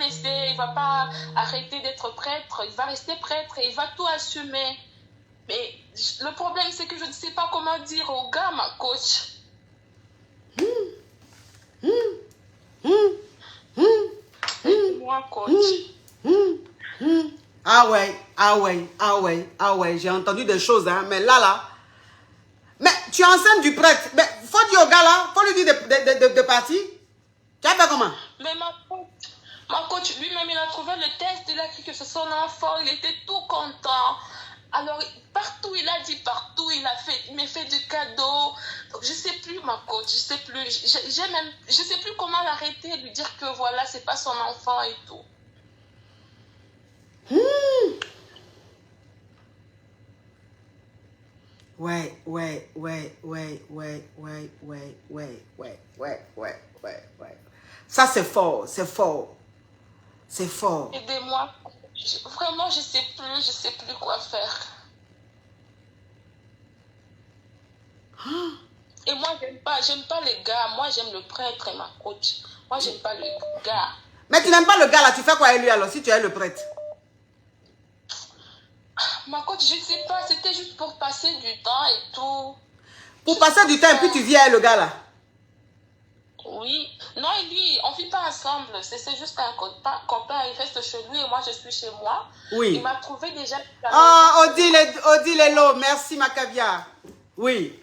arrêter d'être prêtre. Il va rester prêtre et il va tout assumer. Mais le problème, c'est que je ne sais pas comment dire au gars, ma coach. Moi, coach. Ah ouais, j'ai entendu des choses, hein, mais là. Mais tu es enceinte du prêtre. Mais faut dire au gars là, faut lui dire de partir. Tu as fait comment? Mais ma coach, lui-même, il a trouvé le test, il a cru que c'est son enfant, il était tout content. Alors, partout, il a dit partout, il m'a fait du cadeau. Donc, je sais plus, ma coach, je sais plus. Je sais plus comment l'arrêter, lui dire que voilà, c'est pas son enfant et tout. Ouais. Ça, c'est fort. Aidez-moi. Vraiment, je sais plus quoi faire. Et moi, j'aime pas les gars. Moi, j'aime le prêtre et ma coach. Moi, j'aime pas le gars. Mais tu n'aimes pas le gars là, tu fais quoi avec lui alors, si tu es le prêtre? Ma coach, je sais pas, c'était juste pour passer du temps et tout. Pour passer du temps et puis tu viens avec le gars là? Oui. Non, et lui, on vit pas ensemble. C'est juste un copain. Il reste chez lui et moi, je suis chez moi. Oui. Il m'a trouvé déjà... Ah, Odile Lelo, merci ma caviar. Oui.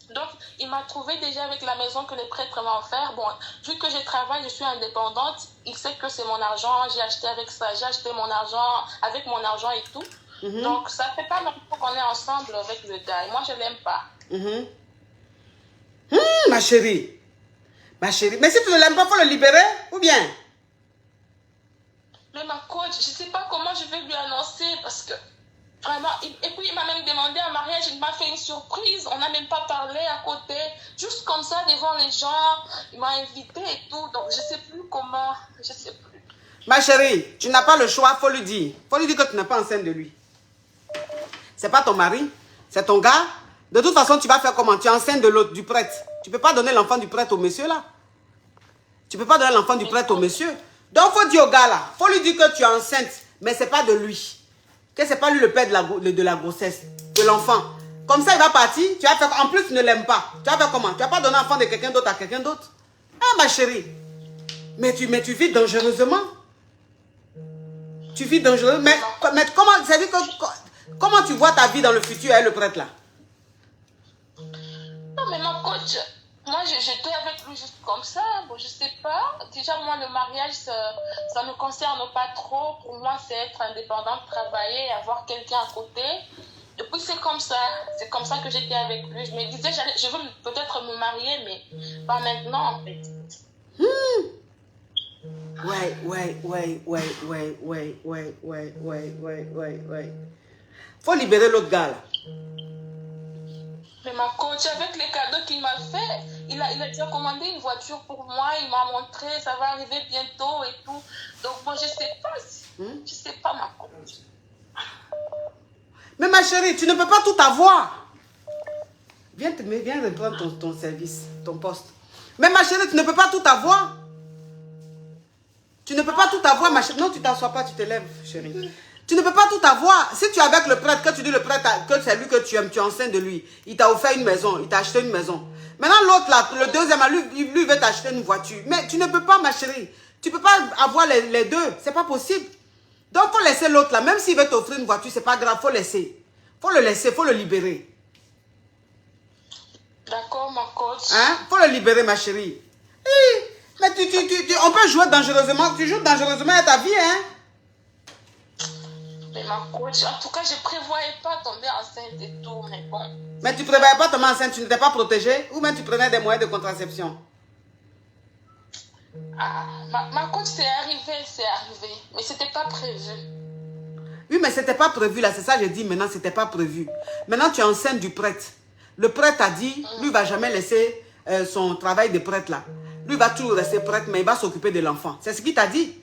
Donc, il m'a trouvé déjà avec la maison que le prêtre m'a offert. Bon, vu que je travaille, je suis indépendante. Il sait que c'est mon argent. J'ai acheté avec ça. J'ai acheté mon argent avec mon argent et tout. Donc, ça fait pas longtemps qu'on est ensemble avec le gars. Et moi, je l'aime pas. Ma chérie. Mais si tu ne l'aimes pas, il faut le libérer, ou bien? Mais ma coach, je sais pas comment je vais lui annoncer parce que vraiment, et puis il m'a même demandé un mariage, il m'a fait une surprise, on n'a même pas parlé à côté, juste comme ça devant les gens, il m'a invité et tout, donc je sais plus comment, je sais plus. Ma chérie, tu n'as pas le choix, faut lui dire. Faut lui dire que tu n'es pas enceinte de lui. C'est pas ton mari, c'est ton gars. De toute façon, tu vas faire comment? Tu es enceinte de l'autre, du prêtre. Tu peux pas donner l'enfant du prêtre au monsieur là. Tu ne peux pas donner l'enfant du prêtre au monsieur. Donc, il faut dire au gars là, il faut lui dire que tu es enceinte, mais ce n'est pas de lui. Que ce n'est pas lui le père de la grossesse, de l'enfant. Comme ça, il va partir, tu vas faire, en plus, tu ne l'aimes pas. Tu vas faire comment? Tu ne vas pas donner l'enfant de quelqu'un d'autre à quelqu'un d'autre. Ah, ma chérie. Mais tu vis dangereusement. Tu vis dangereusement. Mais comment, c'est-à-dire comment tu vois ta vie dans le futur avec le prêtre là? Non, mais mon coach, moi, j'étais avec lui juste comme ça. Bon, je sais pas. Déjà, moi, le mariage, ça me concerne pas trop. Pour moi, c'est être indépendante, travailler, avoir quelqu'un à côté. Et puis, c'est comme ça. C'est comme ça que j'étais avec lui. Je me disais, je veux peut-être me marier, mais pas maintenant, en fait. Ouais. Faut libérer l'autre gars là. Mais ma coach, avec les cadeaux qu'il m'a fait, il a déjà commandé une voiture pour moi, il m'a montré, ça va arriver bientôt et tout. Donc moi, je sais pas, je sais pas ma coach. Mais ma chérie, tu ne peux pas tout avoir. Viens reprendre ton service, ton poste. Mais ma chérie, tu ne peux pas tout avoir. Tu ne peux pas tout avoir, ma chérie. Non, tu t'assois pas, tu te lèves, chérie. Tu ne peux pas tout avoir. Si tu es avec le prêtre, que tu dis le prêtre, que c'est lui que tu aimes, tu es enceinte de lui. Il t'a offert une maison, il t'a acheté une maison. Maintenant, l'autre là, le deuxième, lui veut t'acheter une voiture. Mais tu ne peux pas, ma chérie. Tu ne peux pas avoir les deux. C'est pas possible. Donc, il faut laisser l'autre là. Même s'il veut t'offrir une voiture, c'est pas grave, il faut laisser. Il faut le laisser, il faut le libérer. D'accord, ma coach. Hein? Il faut le libérer, ma chérie. Mais on peut jouer dangereusement. Tu joues dangereusement à ta vie, hein? Mais ma coach, en tout cas, je prévoyais pas tomber enceinte et tout, mais bon. Mais tu ne prévoyais pas tomber enceinte, tu n'étais pas protégée? Ou même tu prenais des moyens de contraception? Ah, ma coach, c'est arrivé. Mais c'était pas prévu. Oui, mais c'était pas prévu là, c'est ça que j'ai dit maintenant, c'était pas prévu. Maintenant, tu es enceinte du prêtre. Le prêtre a dit, lui va jamais laisser son travail de prêtre là. Lui va toujours rester prêtre, mais il va s'occuper de l'enfant. C'est ce qu'il t'a dit?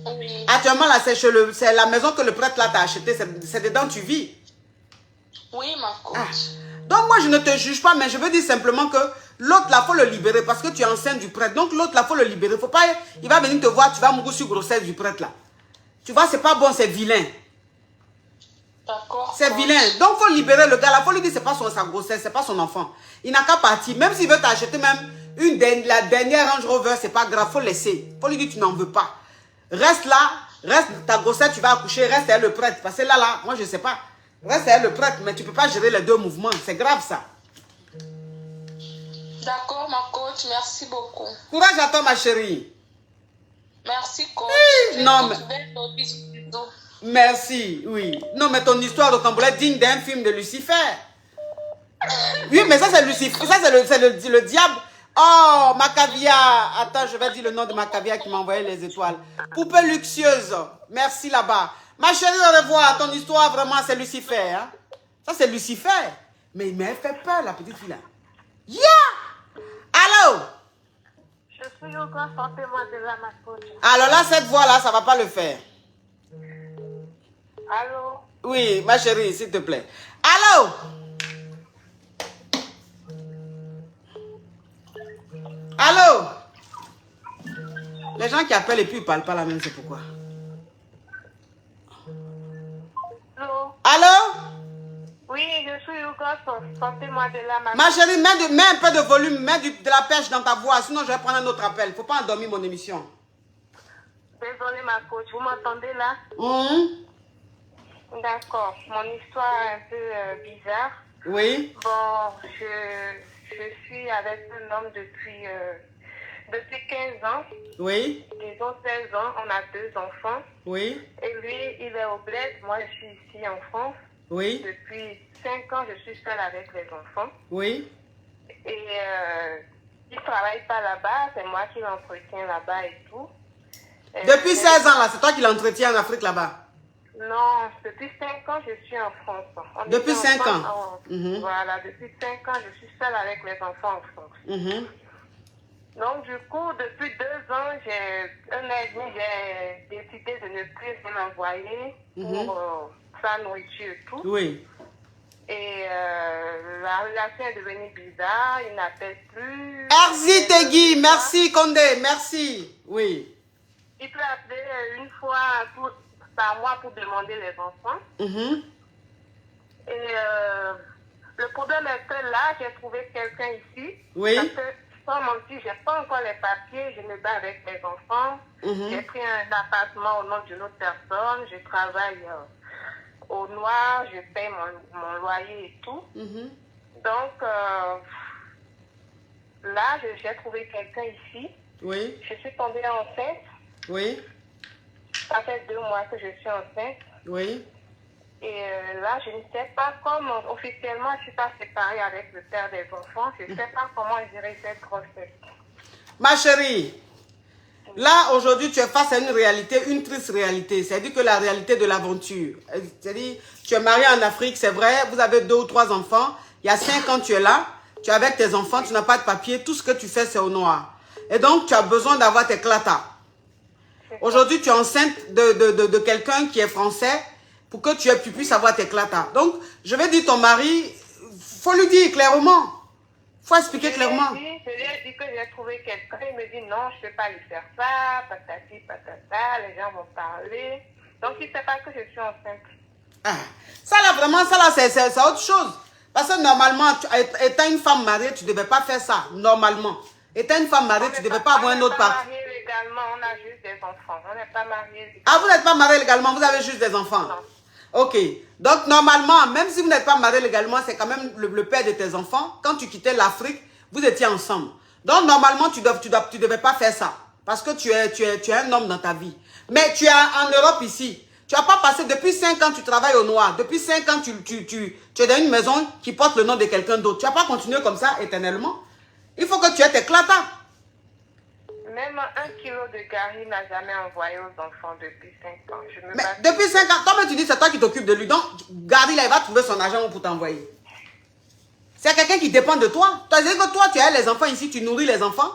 Oui. Actuellement, là, c'est la maison que le prêtre là t'a achetée, c'est dedans que tu vis. Oui, ma coach. Donc, moi, je ne te juge pas, mais je veux dire simplement que l'autre là, il faut le libérer parce que tu es enceinte du prêtre. Donc, l'autre là, il faut le libérer. Faut pas, il va venir te voir, tu vas mourir sur grossesse du prêtre là. Tu vois, c'est pas bon, c'est vilain. D'accord. C'est vilain. Donc, il faut libérer le gars là. Il faut lui dire que ce n'est pas sa grossesse, c'est pas son enfant. Il n'a qu'à partir. Même s'il veut t'acheter même la dernière Range Rover, c'est pas grave, il faut laisser. Il faut lui dire que tu n'en veux pas. Reste là, reste ta grossesse, tu vas accoucher, reste avec le prêtre. Parce que là, moi je ne sais pas. Reste avec le prêtre, mais tu ne peux pas gérer les deux mouvements. C'est grave ça. D'accord, ma coach, merci beaucoup. Courage à toi, ma chérie. Merci, coach. Non, mais... Merci, oui. Non, mais ton histoire rocambolesque digne d'un film de Lucifer. Oui, mais ça c'est Lucifer, ça c'est le diable. Oh, Macavia. Attends, je vais dire le nom de Macavia qui m'a envoyé les étoiles. Poupée luxueuse. Merci là-bas. Ma chérie, au revoir. Ton histoire, vraiment, c'est Lucifer. Hein? Ça, c'est Lucifer. Mais elle fait peur, la petite fille là. Yeah! Allô? Je suis au grand sortez-moi de là, ma coach. Alors là, cette voix-là, ça ne va pas le faire. Allô? Oui, ma chérie, s'il te plaît. Allô? Allô? Les gens qui appellent et puis ils ne parlent pas la même, c'est pourquoi. Allô? Allô? Oui, je suis au grand sortez-moi de là, Ma chérie, mets un peu de volume, mets de la pêche dans ta voix, sinon je vais prendre un autre appel. Il ne faut pas endormir mon émission. Désolée, ma coach. Vous m'entendez là? D'accord. Mon histoire est un peu bizarre. Oui. Bon, je suis avec un homme depuis 15 ans. Oui. Disons 16 ans. On a 2 enfants. Oui. Et lui, il est au bled. Moi, je suis ici en France. Oui. Depuis 5 ans, je suis seule avec les enfants. Oui. Et il ne travaille pas là-bas. C'est moi qui l'entretiens là-bas et tout. Depuis 16 ans, là, c'est toi qui l'entretiens en Afrique là-bas? Non, depuis 5 ans, je suis en France. Depuis 5 ans? Voilà, depuis 5 ans, je suis seule avec les enfants en France. Donc, du coup, depuis 2 ans, j'ai 1 an et demi, j'ai décidé de ne plus rien envoyer pour sa nourriture et tout. Oui. Et la relation est devenue bizarre, il n'appelle plus. Merci Tegui, merci Condé, merci. Oui. Il peut appeler une fois par mois pour demander les enfants. Mhm. Et le problème est que là, j'ai trouvé quelqu'un ici. Oui. Parce que, sans mentir, je n'ai pas encore les papiers, je me bats avec mes enfants. Mhm. J'ai pris un appartement au nom d'une autre personne, je travaille au noir, je paye mon loyer et tout. Mhm. Donc, là, j'ai trouvé quelqu'un ici. Oui. Je suis tombée enceinte. Oui. Ça fait 2 mois que je suis enceinte. Oui. Et là, je ne sais pas comment, officiellement, je ne suis pas séparée avec le père des enfants. Je ne sais pas comment gérer cette grossesse. Ma chérie, là, aujourd'hui, tu es face à une réalité, une triste réalité. C'est-à-dire que la réalité de l'aventure. C'est-à-dire, tu es mariée en Afrique, c'est vrai, vous avez 2 ou 3 enfants. Il y a 5 ans, tu es là, tu es avec tes enfants, tu n'as pas de papier, tout ce que tu fais, c'est au noir. Et donc, tu as besoin d'avoir tes clatas. Aujourd'hui, tu es enceinte de quelqu'un qui est français pour que tu puisses avoir tes clatas. Donc, je vais dire ton mari, il faut lui dire clairement. Il faut expliquer clairement. Je lui ai dit que j'ai trouvé quelqu'un. Il me dit non, je ne peux pas lui faire ça, patati, patata, les gens vont parler. Donc, il ne sait pas que je suis enceinte. Ah, ça là, vraiment, ça là, c'est autre chose. Parce que normalement, étant une femme mariée, tu ne devais pas faire ça. Normalement. Étant une femme mariée, tu ne devais pas avoir un autre partenaire. On n'est pas mariés légalement, on a juste des enfants. On n'est pas mariés. Ah, vous n'êtes pas marié légalement, vous avez juste des enfants. Non. Ok. Donc, normalement, même si vous n'êtes pas marié légalement, c'est quand même le père de tes enfants. Quand tu quittais l'Afrique, vous étiez ensemble. Donc, normalement, tu devais pas faire ça. Parce que tu es un homme dans ta vie. Mais tu es en Europe ici. Tu n'as pas passé, depuis 5 ans, tu travailles au noir. Depuis 5 ans, tu es dans une maison qui porte le nom de quelqu'un d'autre. Tu n'as pas continué comme ça éternellement. Il faut que tu aies tes clatas. Même 1 kilo de gari n'a jamais envoyé aux enfants depuis 5 ans. Je me Mais bats depuis 5 ans, comme tu dis, c'est toi qui t'occupes de lui. Donc, Gary, là, il va trouver son argent pour t'envoyer. C'est quelqu'un qui dépend de toi. C'est-à-dire que toi, tu as les enfants ici, tu nourris les enfants.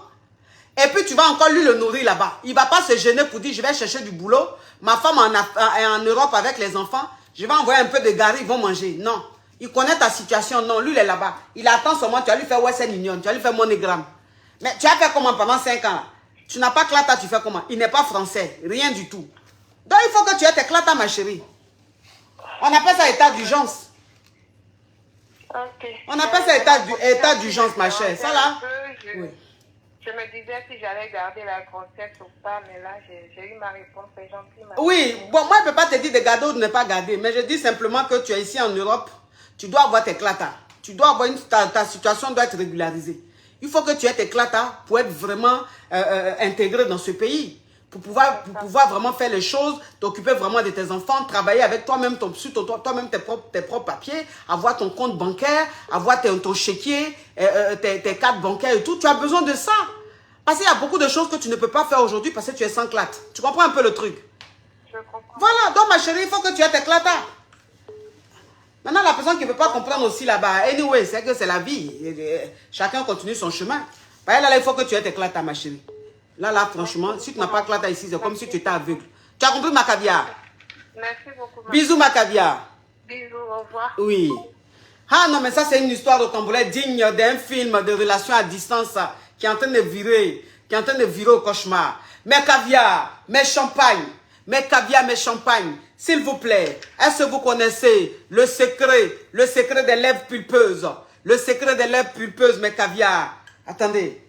Et puis, tu vas encore lui le nourrir là-bas. Il ne va pas se gêner pour dire, je vais chercher du boulot. Ma femme est en Europe avec les enfants. Je vais envoyer un peu de Gary, ils vont manger. Non. Il connaît ta situation. Non, lui, il est là-bas. Il attend seulement, tu vas lui faire Western Union, tu vas lui faire MoneyGram. Mais tu as fait comment pendant 5 ans là? Tu n'as pas clata, tu fais comment? Il n'est pas français, rien du tout. Donc, il faut que tu aies tes clatas, ma chérie. On appelle ça état d'urgence. Ok. On appelle ça état d'urgence, ma chère. Ça là? Oui. Je me disais si j'allais garder la grossesse ou pas, mais là, j'ai eu ma réponse. C'est gentil, ma Oui, bon, moi, je ne peux pas te dire de garder ou de ne pas garder, mais je dis simplement que tu es ici en Europe, tu dois avoir tes clatas. Tu dois avoir ta situation doit être régularisée. Il faut que tu aies tes clatas pour être vraiment intégré dans ce pays. Pour pouvoir vraiment faire les choses, t'occuper vraiment de tes enfants, travailler avec toi-même toi-même tes propres papiers, avoir ton compte bancaire, avoir ton chéquier, tes cartes bancaires et tout. Tu as besoin de ça. Parce qu'il y a beaucoup de choses que tu ne peux pas faire aujourd'hui parce que tu es sans clate. Tu comprends un peu le truc? Je comprends. Voilà, donc ma chérie, il faut que tu aies tes clatas. Maintenant, la personne qui ne peut pas comprendre aussi là-bas, anyway, c'est que c'est la vie. Chacun continue son chemin. Là, il faut que tu aies tes clatas, ma chérie. Là, franchement, si tu n'as pas clata ici, c'est comme si tu étais aveugle. Tu as compris, ma caviar? Merci beaucoup. Bisous, ma caviar. Bisous, au revoir. Oui. Ah non, mais ça, c'est une histoire au Cambodge digne d'un film de relation à distance qui est en train de virer, au cauchemar. Mes caviar, mes champagnes, s'il vous plaît, est-ce que vous connaissez le secret des lèvres pulpeuses? Le secret des lèvres pulpeuses, mes caviar. Attendez.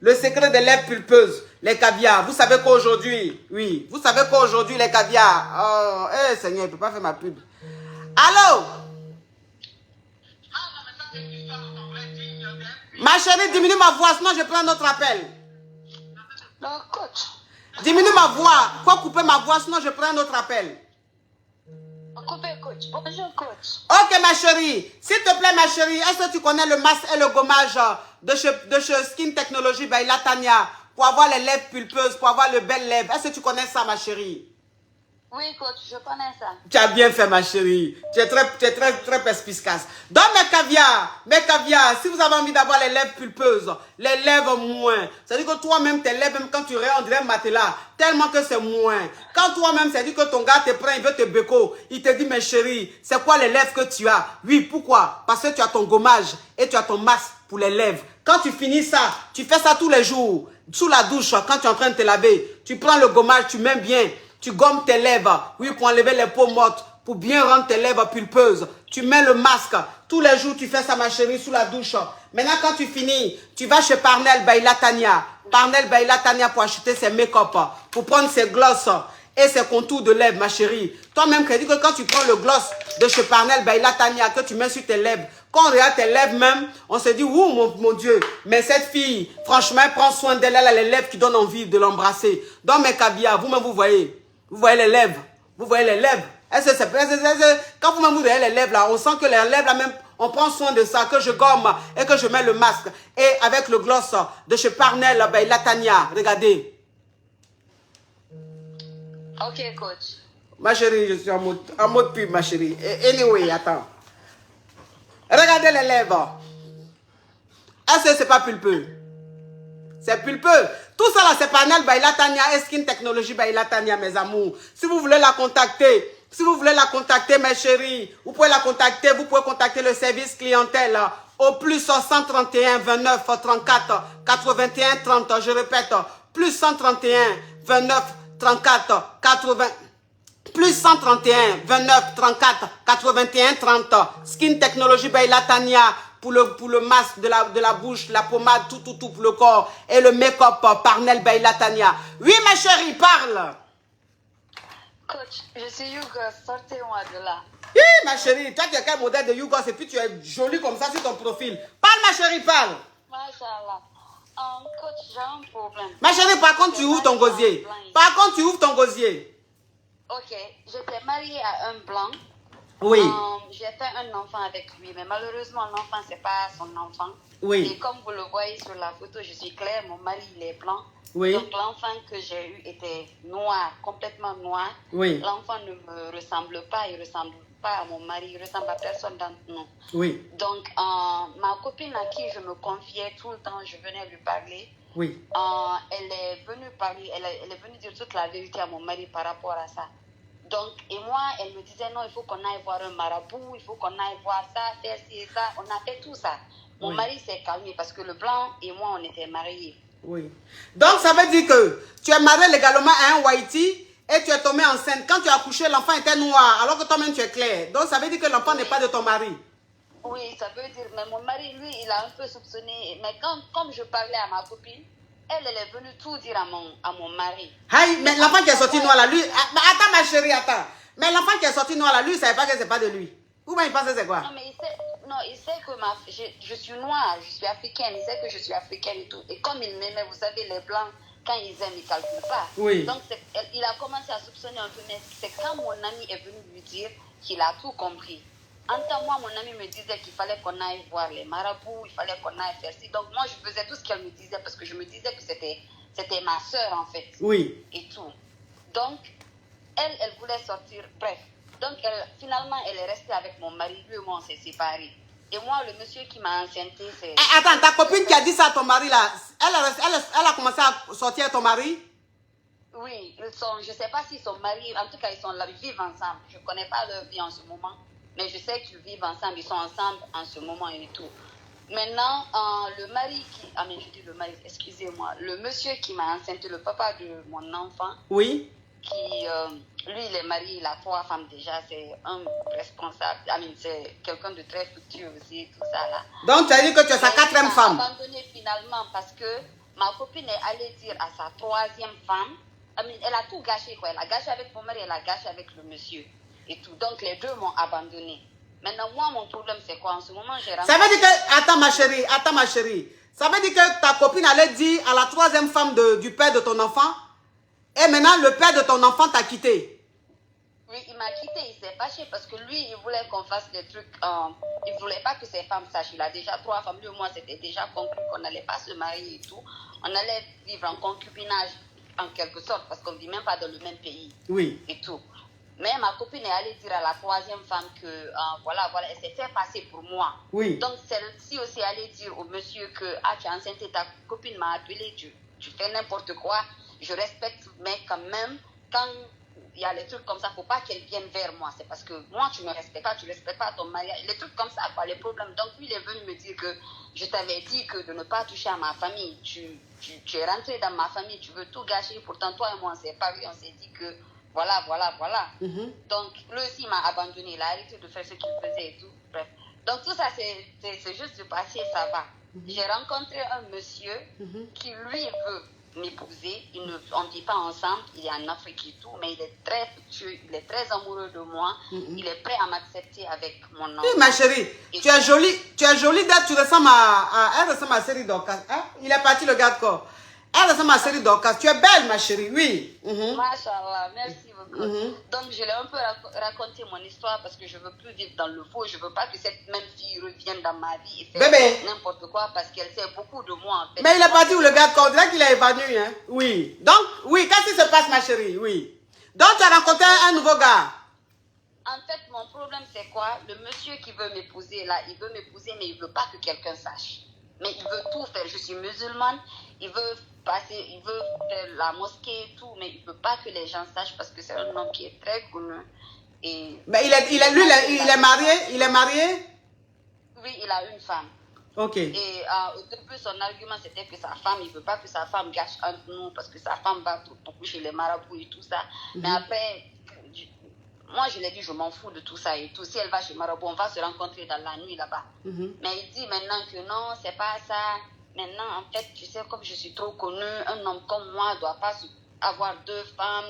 Le secret des lèvres pulpeuses, les caviars. Vous savez qu'aujourd'hui, oui, vous savez qu'aujourd'hui, les caviars. Oh, Seigneur, il ne peut pas faire ma pub. Allô? Ma chérie, diminue ma voix, sinon je prends un autre appel. Non, coach. Diminue ma voix. Faut couper ma voix, sinon je prends un autre appel. Coupez, coach. Bonjour, coach. Ok, ma chérie. S'il te plaît, ma chérie, est-ce que tu connais le masque et le gommage de chez Skin Technology by Latania pour avoir les lèvres pulpeuses, pour avoir le belles lèvres? Est-ce que tu connais ça, ma chérie? Oui, coach, je connais ça. Tu as bien fait, ma chérie. Tu es très perspicace. Dans mes caviars, si vous avez envie d'avoir les lèvres pulpeuses, les lèvres moins, c'est-à-dire que toi-même, tes lèvres, même quand tu réagis, on dirait un matelas, tellement que c'est moins. Quand toi-même, c'est-à-dire que ton gars te prend, il veut te béco, il te dit, mes chéris, c'est quoi les lèvres que tu as? Oui, pourquoi? Parce que tu as ton gommage et tu as ton masque pour les lèvres. Quand tu finis ça, tu fais ça tous les jours, sous la douche, quand tu es en train de te laver, tu prends le gommage, tu mets bien. Tu gommes tes lèvres, oui, pour enlever les peaux mortes, pour bien rendre tes lèvres pulpeuses. Tu mets le masque. Tous les jours, tu fais ça, ma chérie, sous la douche. Maintenant, quand tu finis, tu vas chez Parnell Baila Tania. Parnell Baila Tania pour acheter ses make-up, pour prendre ses gloss et ses contours de lèvres, ma chérie. Toi-même, tu dis que quand tu prends le gloss de chez Parnell Baila Tania, que tu mets sur tes lèvres, quand on regarde tes lèvres même, on se dit, ouh, mon Dieu, mais cette fille, franchement, elle prend soin d'elle, elle a les lèvres qui donnent envie de l'embrasser. Dans mes caviars, vous-même, vous voyez. Vous voyez les lèvres. Vous voyez les lèvres. Quand vous-même vous voyez les lèvres là, on sent que les lèvres là même, on prend soin de ça, que je gomme et que je mets le masque. Et avec le gloss de chez Parnell, la Tania, regardez. Ok, coach. Ma chérie, je suis en mode pub, ma chérie. Anyway, attends. Regardez les lèvres. Est-ce que c'est pas pulpeux? C'est pulpeux. Tout ça là, c'est Parnell Baila Tania et Skin Technology Baila Tania, mes amours. Si vous voulez la contacter, mes chéris, vous pouvez la contacter, vous pouvez contacter le service clientèle au plus 131 29 34 81 30. Je répète, plus 131 29 34 80. Plus 131 29 34 81 30. Skin Technology Baila Tania. Pour le masque de la bouche, la pommade, tout pour le corps. Et le make-up Parnell Baila Tania. Oui, ma chérie, parle. Coach, je suis Yougos, sortez-moi de là. Oui, ma chérie, toi tu es quel modèle de Yougos et puis tu es jolie comme ça sur ton profil. Parle, ma chérie, parle. Machallah. Coach, j'ai un problème. Ma chérie, par contre, tu ouvres ton gosier. Par contre, tu ouvres ton gosier. Ok, j'étais mariée à un blanc. Oui. J'ai fait un enfant avec lui, mais malheureusement, l'enfant, c'est pas son enfant. Oui. Et comme vous le voyez sur la photo, je suis claire, mon mari, il est blanc. Oui. Donc, l'enfant que j'ai eu était noir, complètement noir. Oui. L'enfant ne me ressemble pas, il ne ressemble pas à mon mari, il ne ressemble à personne d'entre nous. Oui. Donc, ma copine à qui je me confiais tout le temps, je venais lui parler. Oui. Elle est venue parler, elle est venue dire toute la vérité à mon mari par rapport à ça. Donc, et moi, elle me disait, non, il faut qu'on aille voir un marabout, il faut qu'on aille voir ça, faire ci et ça. On a fait tout ça. Mon mari s'est calmé parce que le blanc et moi, on était mariés. Oui. Donc, ça veut dire que tu es marié légalement à un Whitey et tu es tombée enceinte. Quand tu as accouché, l'enfant était noir, alors que toi-même, tu es clair. Donc, ça veut dire que l'enfant n'est pas de ton mari. Oui, ça veut dire, mais mon mari, lui, il a un peu soupçonné. Mais comme je parlais à ma copine, elle est venue tout dire à mon mari. Aïe, mais l'enfant qui est sorti noir là, lui... Attends, ma chérie, attends. Mais l'enfant qui est sorti noir là, lui, il ne savait pas que ce n'est pas de lui. Ou bien il pensait c'est quoi? Non, mais il sait que je suis noire, je suis africaine. Il sait que je suis africaine et tout. Et comme il m'aimait, vous savez, les blancs, quand ils aiment, ils ne calculent pas. Oui. Donc, il a commencé à soupçonner un peu. Mais c'est quand mon ami est venu lui dire qu'il a tout compris. En temps, moi, mon ami me disait qu'il fallait qu'on aille voir les marabouts, il fallait qu'on aille faire ci. Donc, moi, je faisais tout ce qu'elle me disait parce que je me disais que c'était ma soeur, en fait. Oui. Et tout. Donc, elle voulait sortir. Bref. Donc, finalement, elle est restée avec mon mari. Lui et moi, on s'est séparés. Et moi, le monsieur qui m'a enceinté, c'est... Attends, ta copine qui a dit ça à ton mari, là, elle a commencé à sortir à ton mari? Oui, je ne sais pas s'ils sont mariés. En tout cas, ils vivent ensemble. Je ne connais pas leur vie en ce moment. Mais je sais qu'ils vivent ensemble, ils sont ensemble en ce moment et tout. Maintenant, le mari qui... Ah, mais je dis le mari, excusez-moi. Le monsieur qui m'a enceinte, le papa de mon enfant... Oui. Lui, il est marié, il a 3 femmes déjà. C'est un responsable. C'est quelqu'un de très futur aussi, tout ça là. Donc, tu as dit que tu es sa 4e femme. Il a abandonné finalement parce que ma copine est allée dire à sa 3e femme... elle a tout gâché, quoi. Elle a gâché avec mon mari, elle a gâché avec le monsieur. Et tout. Donc, les deux m'ont abandonné. Maintenant, moi, mon problème, c'est quoi? En ce moment, j'ai rencontré... Ça veut dire que... Attends, ma chérie. Ça veut dire que ta copine allait dire à la 3e femme du père de ton enfant, et maintenant, le père de ton enfant t'a quitté. Oui, il m'a quitté, il s'est fâché parce que lui, il voulait qu'on fasse des trucs... il ne voulait pas que ses femmes sachent. Il a déjà 3 femmes. Lui et moi, c'était déjà conclu qu'on n'allait pas se marier et tout. On allait vivre en concubinage, en quelque sorte, parce qu'on ne vit même pas dans le même pays. Oui. Et tout. Mais ma copine est allée dire à la troisième femme que, voilà, elle s'est fait passer pour moi. Oui. Donc, celle-ci aussi allait dire au monsieur que, tu es enceinte et ta copine m'a appelé, tu fais n'importe quoi. Je respecte, mais quand même, quand il y a les trucs comme ça, il ne faut pas qu'elle vienne vers moi. C'est parce que moi, tu ne me respectes pas, tu ne respectes pas ton mariage. Les trucs comme ça, quoi, les problèmes. Donc, lui, il est venu me dire que je t'avais dit que de ne pas toucher à ma famille. Tu es rentré dans ma famille, tu veux tout gâcher. Pourtant, toi et moi, on s'est parlé, on s'est dit que voilà. Donc, lui aussi, il m'a abandonné. Il a arrêté de faire ce qu'il faisait et tout. Bref. Donc, tout ça, c'est juste du passé, ça va. J'ai rencontré un monsieur qui, lui, veut m'épouser. On ne vit pas ensemble, il est en Afrique et tout, mais il est très futur, il est très amoureux de moi. Il est prêt à m'accepter avec mon nom. Oui, ma chérie, tu es jolie d'être, tu ressembles elle ressemble à Série Dorcas. Hein? Il est parti le gars de corps. Elle ressemble à Série Dorcas. Tu es belle, ma chérie, oui. Machallah, merci beaucoup. Donc, je l'ai un peu raconté mon histoire parce que je ne veux plus vivre dans le faux. Je ne veux pas que cette même fille revienne dans ma vie et faire n'importe quoi parce qu'elle sait beaucoup de moi. En fait. Mais il est parti où le gars de corps? Là qu'il est évanoui, hein? Oui. Donc, oui, qu'est-ce qui se passe, ma chérie? Oui. Donc, tu as rencontré un nouveau gars? En fait, mon problème, c'est quoi? Le monsieur qui veut m'épouser, là, il veut m'épouser, mais il ne veut pas que quelqu'un sache. Mais il veut tout faire. Je suis musulmane, il veut faire la mosquée et tout, mais il ne veut pas que les gens sachent parce que c'est un homme qui est très connu. Mais il est marié? Il est marié? Oui, il a une femme. Ok. Et au début, son argument, c'était que sa femme, il ne veut pas que sa femme gâche entre nous parce que sa femme va beaucoup chez les marabouts et tout ça. Mais après, moi, je lui ai dit, je m'en fous de tout ça et tout. Si elle va chez Marabout, on va se rencontrer dans la nuit là-bas. Mais il dit maintenant que non, c'est pas ça. Maintenant, en fait, tu sais, comme je suis trop connue, un homme comme moi ne doit pas avoir deux femmes.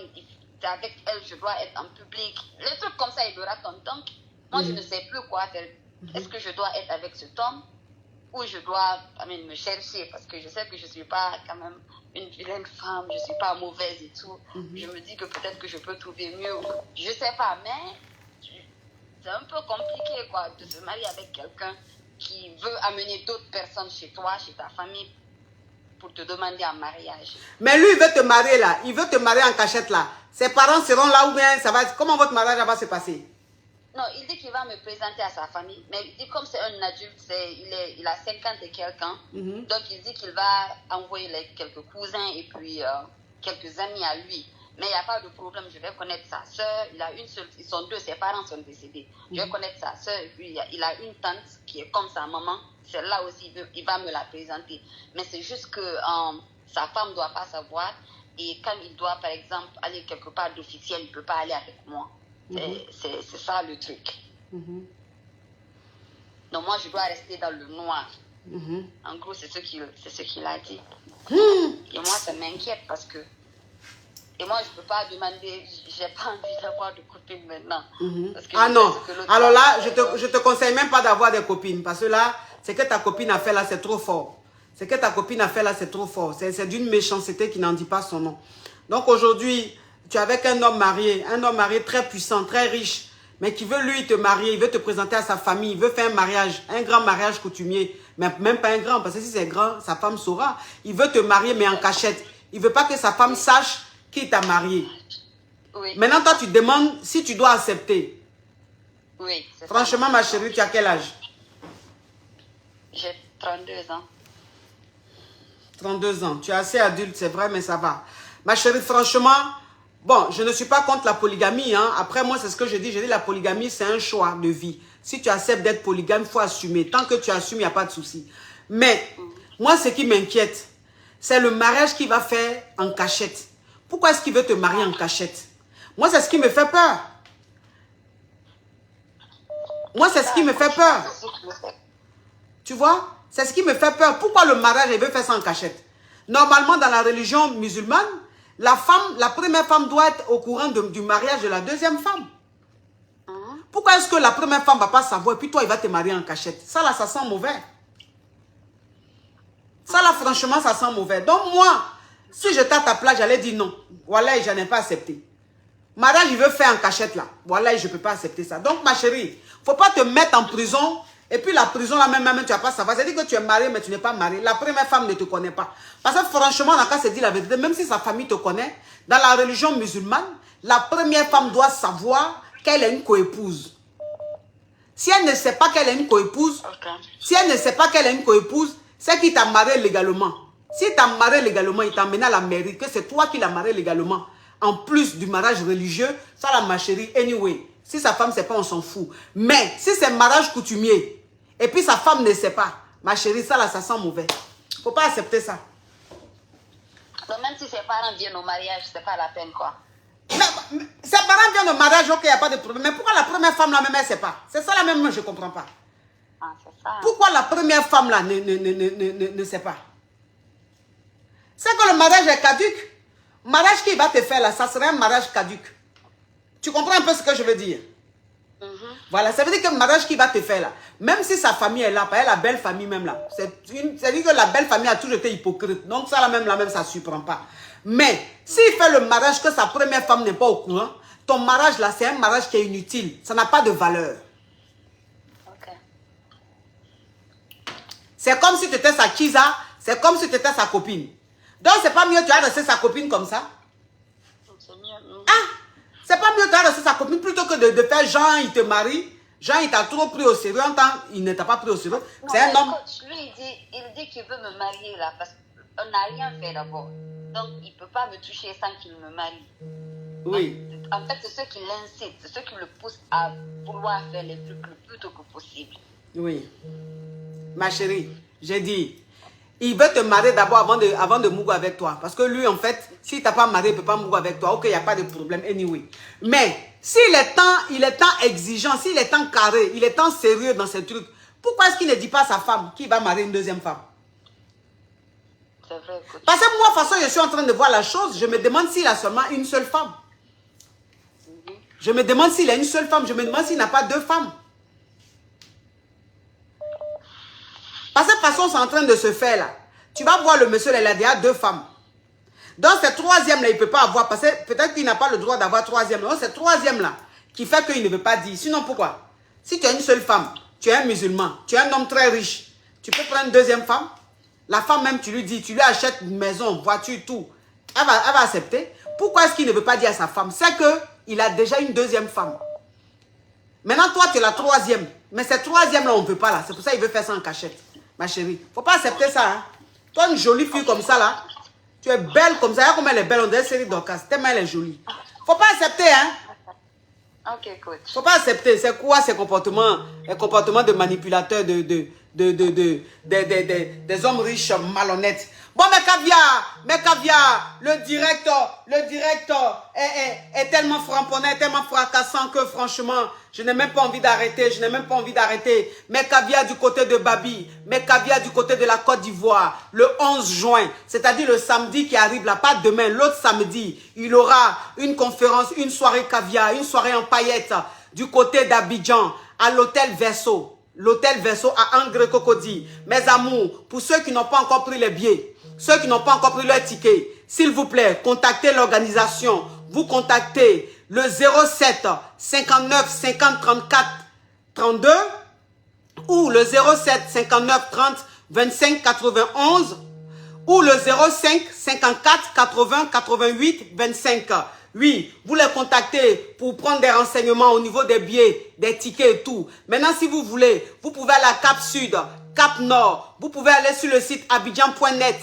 Avec elle, je dois être en public. Les trucs comme ça, il me raconte. Donc, moi, je ne sais plus quoi faire. Est-ce que je dois être avec cet homme ou je dois me chercher? Parce que je sais que je ne suis pas quand même une vilaine femme, je ne suis pas mauvaise et tout. Je me dis que peut-être que je peux trouver mieux. Je ne sais pas, mais c'est un peu compliqué quoi, de se marier avec quelqu'un qui veut amener d'autres personnes chez toi, chez ta famille, pour te demander en mariage. Mais lui, il veut te marier là. Il veut te marier en cachette là. Ses parents seront là ou bien ça va... Comment votre mariage va se passer? Non, il dit qu'il va me présenter à sa famille. Mais il dit comme c'est un adulte, il a 50 et quelques ans. Donc il dit qu'il va envoyer quelques cousins et puis quelques amis à lui. Mais il n'y a pas de problème, je vais connaître sa soeur. Il a une seule, ses parents sont décédés. Je vais connaître sa soeur et puis il a une tante qui est comme sa maman. Celle-là aussi, il va me la présenter. Mais c'est juste que sa femme ne doit pas savoir. Et quand il doit, par exemple, aller quelque part d'officiel, il ne peut pas aller avec moi. C'est ça le truc. Donc moi, je dois rester dans le noir. En gros, c'est ce qu'il a dit. Et moi, ça m'inquiète parce que... Et moi, je ne peux pas demander... J'ai pas envie d'avoir de copines maintenant. Parce que non. Alors là, je te conseille même pas d'avoir des copines. Parce que là, ce que ta copine a fait là, c'est trop fort. Ce que ta copine a fait là, c'est trop fort. C'est d'une méchanceté qui n'en dit pas son nom. Donc aujourd'hui, tu es avec un homme marié très puissant, très riche, mais qui veut lui te marier, il veut te présenter à sa famille, il veut faire un mariage, un grand mariage coutumier, mais même pas un grand, parce que si c'est grand, sa femme saura. Il veut te marier, mais en cachette. Il ne veut pas que sa femme sache qui t'a marié. Oui. Maintenant, toi, tu demandes si tu dois accepter. Oui. Franchement, ma chérie, tu as quel âge? J'ai 32 ans. 32 ans. Tu es assez adulte, c'est vrai, mais ça va. Ma chérie, franchement, bon, je ne suis pas contre la polygamie. Hein. Après, moi, c'est ce que je dis. Je dis la polygamie, c'est un choix de vie. Si tu acceptes d'être polygame, il faut assumer. Tant que tu assumes, il n'y a pas de souci. Mais, moi, ce qui m'inquiète, c'est le mariage qu'il va faire en cachette. Pourquoi est-ce qu'il veut te marier en cachette? Moi, c'est ce qui me fait peur. Moi, c'est ce qui me fait peur. Tu vois? C'est ce qui me fait peur. Pourquoi le mariage, il veut faire ça en cachette? Normalement, dans la religion musulmane, la première femme doit être au courant du mariage de la deuxième femme. Pourquoi est-ce que la première femme ne va pas savoir et puis toi, il va te marier en cachette? Ça là, ça sent mauvais. Ça là, franchement, ça sent mauvais. Donc moi, si j'étais à ta place, j'allais dire non. Voilà, je n'ai pas accepté. Mariage, il veut faire en cachette là. Voilà, je ne peux pas accepter ça. Donc ma chérie, il ne faut pas te mettre en prison Et puis la prison, là même, tu vas pas savoir. C'est-à-dire que tu es marié, mais tu n'es pas marié. La première femme ne te connaît pas. Parce que franchement, on a qu'à se dire la vérité, même si sa famille te connaît, dans la religion musulmane, la première femme doit savoir qu'elle est une coépouse. Si elle ne sait pas qu'elle est une coépouse, si elle ne sait pas qu'elle est une coépouse, c'est qu'il t'a marié légalement. Si t'a marié légalement, il t'a emmené à la mairie, que c'est toi qui l'as marié légalement. En plus du mariage religieux, ça là, ma chérie, anyway. Si sa femme ne sait pas, on s'en fout. Mais si c'est mariage coutumier, et puis sa femme ne sait pas, ma chérie, ça là, ça sent mauvais. Faut pas accepter ça. Donc même si ses parents viennent au mariage, c'est pas la peine, quoi. Ses parents viennent au mariage, ok, il n'y a pas de problème. Mais pourquoi la première femme là même, elle ne sait pas? C'est ça là même, moi, je ne comprends pas. Ah, c'est ça. Pourquoi la première femme là ne sait pas? C'est que le mariage est caduque. Le mariage qu'il va te faire là, ça serait un mariage caduque. Tu comprends un peu ce que je veux dire? Voilà, ça veut dire que le mariage qu'il va te faire là, même si sa famille est là, pas la belle famille même là, c'est-à-dire que la belle famille a toujours été hypocrite. Donc ça là même, ça ne surprend pas. Mais s'il fait le mariage que sa première femme n'est pas au courant, ton mariage là, c'est un mariage qui est inutile. Ça n'a pas de valeur. Ok. C'est comme si tu étais sa chisa, c'est comme si tu étais sa copine. Donc c'est pas mieux tu as resté sa copine comme ça? C'est mieux. Ah! C'est pas mieux tu as resté sa copine plutôt que de faire Jean, il te marie. Jean, il t'a trop pris au sérieux. En temps, il ne t'a pas pris au sérieux. C'est un homme. Coach, lui, il dit qu'il veut me marier là parce qu'on n'a rien fait d'abord. Donc, il ne peut pas me toucher sans qu'il me marie. Oui. Donc, en fait, c'est ce qui l'incite, c'est ce qui le pousse à vouloir faire les trucs le plus tôt que possible. Oui. Ma chérie, j'ai dit, il veut te marier d'abord avant de mourir avec toi. Parce que lui, en fait, s'il t'a pas marié, il ne peut pas mourir avec toi. Ok, il n'y a pas de problème, anyway. Mais, s'il est tant exigeant, s'il est tant carré, il est tant sérieux dans ces trucs, pourquoi est-ce qu'il ne dit pas à sa femme qu'il va marier une deuxième femme? C'est vrai, coach. Parce que moi, de toute façon, je suis en train de voir la chose. Je me demande s'il a seulement une seule femme. Je me demande s'il a une seule femme. Je me demande s'il n'a pas deux femmes. Parce que de toute façon, c'est en train de se faire là. Tu vas voir le monsieur, il a déjà deux femmes. Donc, cette troisième là, il ne peut pas avoir. Parce que peut-être qu'il n'a pas le droit d'avoir troisième. Donc, cette troisième là, qui fait qu'il ne veut pas dire. Sinon, pourquoi? Si tu as une seule femme, tu es un musulman, tu es un homme très riche, tu peux prendre une deuxième femme. La femme même, tu lui dis, tu lui achètes une maison, voiture, tout. Elle va accepter. Pourquoi est-ce qu'il ne veut pas dire à sa femme? C'est qu'il a déjà une deuxième femme. Maintenant, toi, tu es la troisième. Mais cette troisième-là, on ne veut pas là. C'est pour ça qu'il veut faire ça en cachette. Ma chérie, il ne faut pas accepter ça. Hein. Toi, une jolie fille comme ça, là, tu es belle comme ça. Regarde comme elle est belle. On dirait série d'Orcas. Tellement elle est jolie. Il ne faut pas accepter, hein. Ok, coach. Il ne faut pas accepter. C'est quoi ces comportements? Les comportements de manipulateurs, des hommes riches malhonnêtes. Bon, mes caviar, le directeur est tellement frapponnant, tellement fracassant que franchement, je n'ai même pas envie d'arrêter, Mes caviar du côté de Babi, mes caviar du côté de la Côte d'Ivoire, le 11 juin, c'est-à-dire le samedi qui arrive là, pas demain, l'autre samedi, il aura une conférence, une soirée caviar, une soirée en paillettes du côté d'Abidjan, à l'hôtel Verso. L'hôtel Verso à Angre Cocody. Mes amours, pour ceux qui n'ont pas encore pris les billets, ceux qui n'ont pas encore pris leur ticket, s'il vous plaît, contactez l'organisation. Vous contactez le 07 59 50 34 32 ou le 07 59 30 25 91 ou le 05 54 80 88 25. Oui, vous les contactez pour prendre des renseignements au niveau des billets, des tickets et tout. Maintenant, si vous voulez, vous pouvez aller à Cap Sud, Cap Nord. Vous pouvez aller sur le site abidjan.net.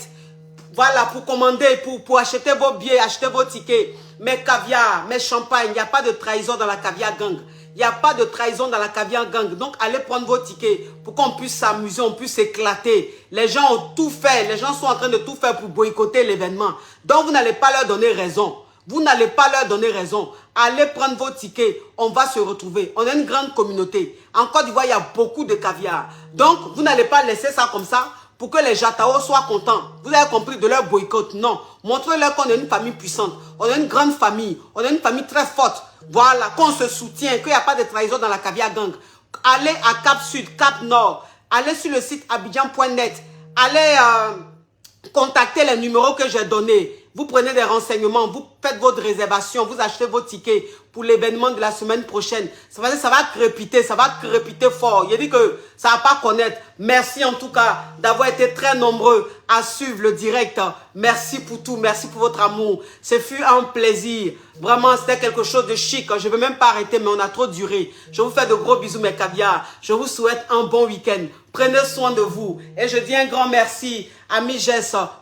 Voilà, pour commander, pour acheter vos billets, acheter vos tickets. Mes caviar, mes champagnes, il n'y a pas de trahison dans la caviar gang. Il n'y a pas de trahison dans la caviar gang. Donc, allez prendre vos tickets pour qu'on puisse s'amuser, on puisse s'éclater. Les gens ont tout fait. Les gens sont en train de tout faire pour boycotter l'événement. Donc, vous n'allez pas leur donner raison. Vous n'allez pas leur donner raison. Allez prendre vos tickets. On va se retrouver. On a une grande communauté. En Côte d'Ivoire, il y a beaucoup de caviar. Donc, vous n'allez pas laisser ça comme ça pour que les Jatao soient contents. Vous avez compris de leur boycott? Non. Montrez-leur qu'on est une famille puissante. On est une grande famille. On est une famille très forte. Voilà, qu'on se soutient, qu'il n'y a pas de trahison dans la caviar gang. Allez à Cap Sud, Cap Nord. Allez sur le site abidjan.net. Allez contacter les numéros que j'ai donnés. Vous prenez des renseignements. Vous faites votre réservation, vous achetez vos tickets pour l'événement de la semaine prochaine. Ça va crépiter fort. Il dit que ça va pas connaître. Merci en tout cas d'avoir été très nombreux à suivre le direct. Merci pour tout, merci pour votre amour. Ce fut un plaisir. Vraiment, c'était quelque chose de chic. Je ne vais même pas arrêter, mais on a trop duré. Je vous fais de gros bisous, mes caviars. Je vous souhaite un bon week-end. Prenez soin de vous. Et je dis un grand merci à Miges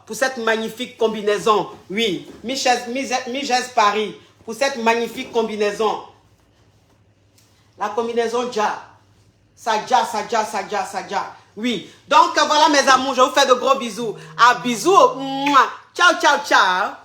pour cette magnifique combinaison. Oui, Miges Paris pour cette magnifique combinaison. La combinaison Ja. Ça ja. Oui. Donc voilà mes amours, je vous fais de gros bisous. À bisous. Ciao, ciao, ciao.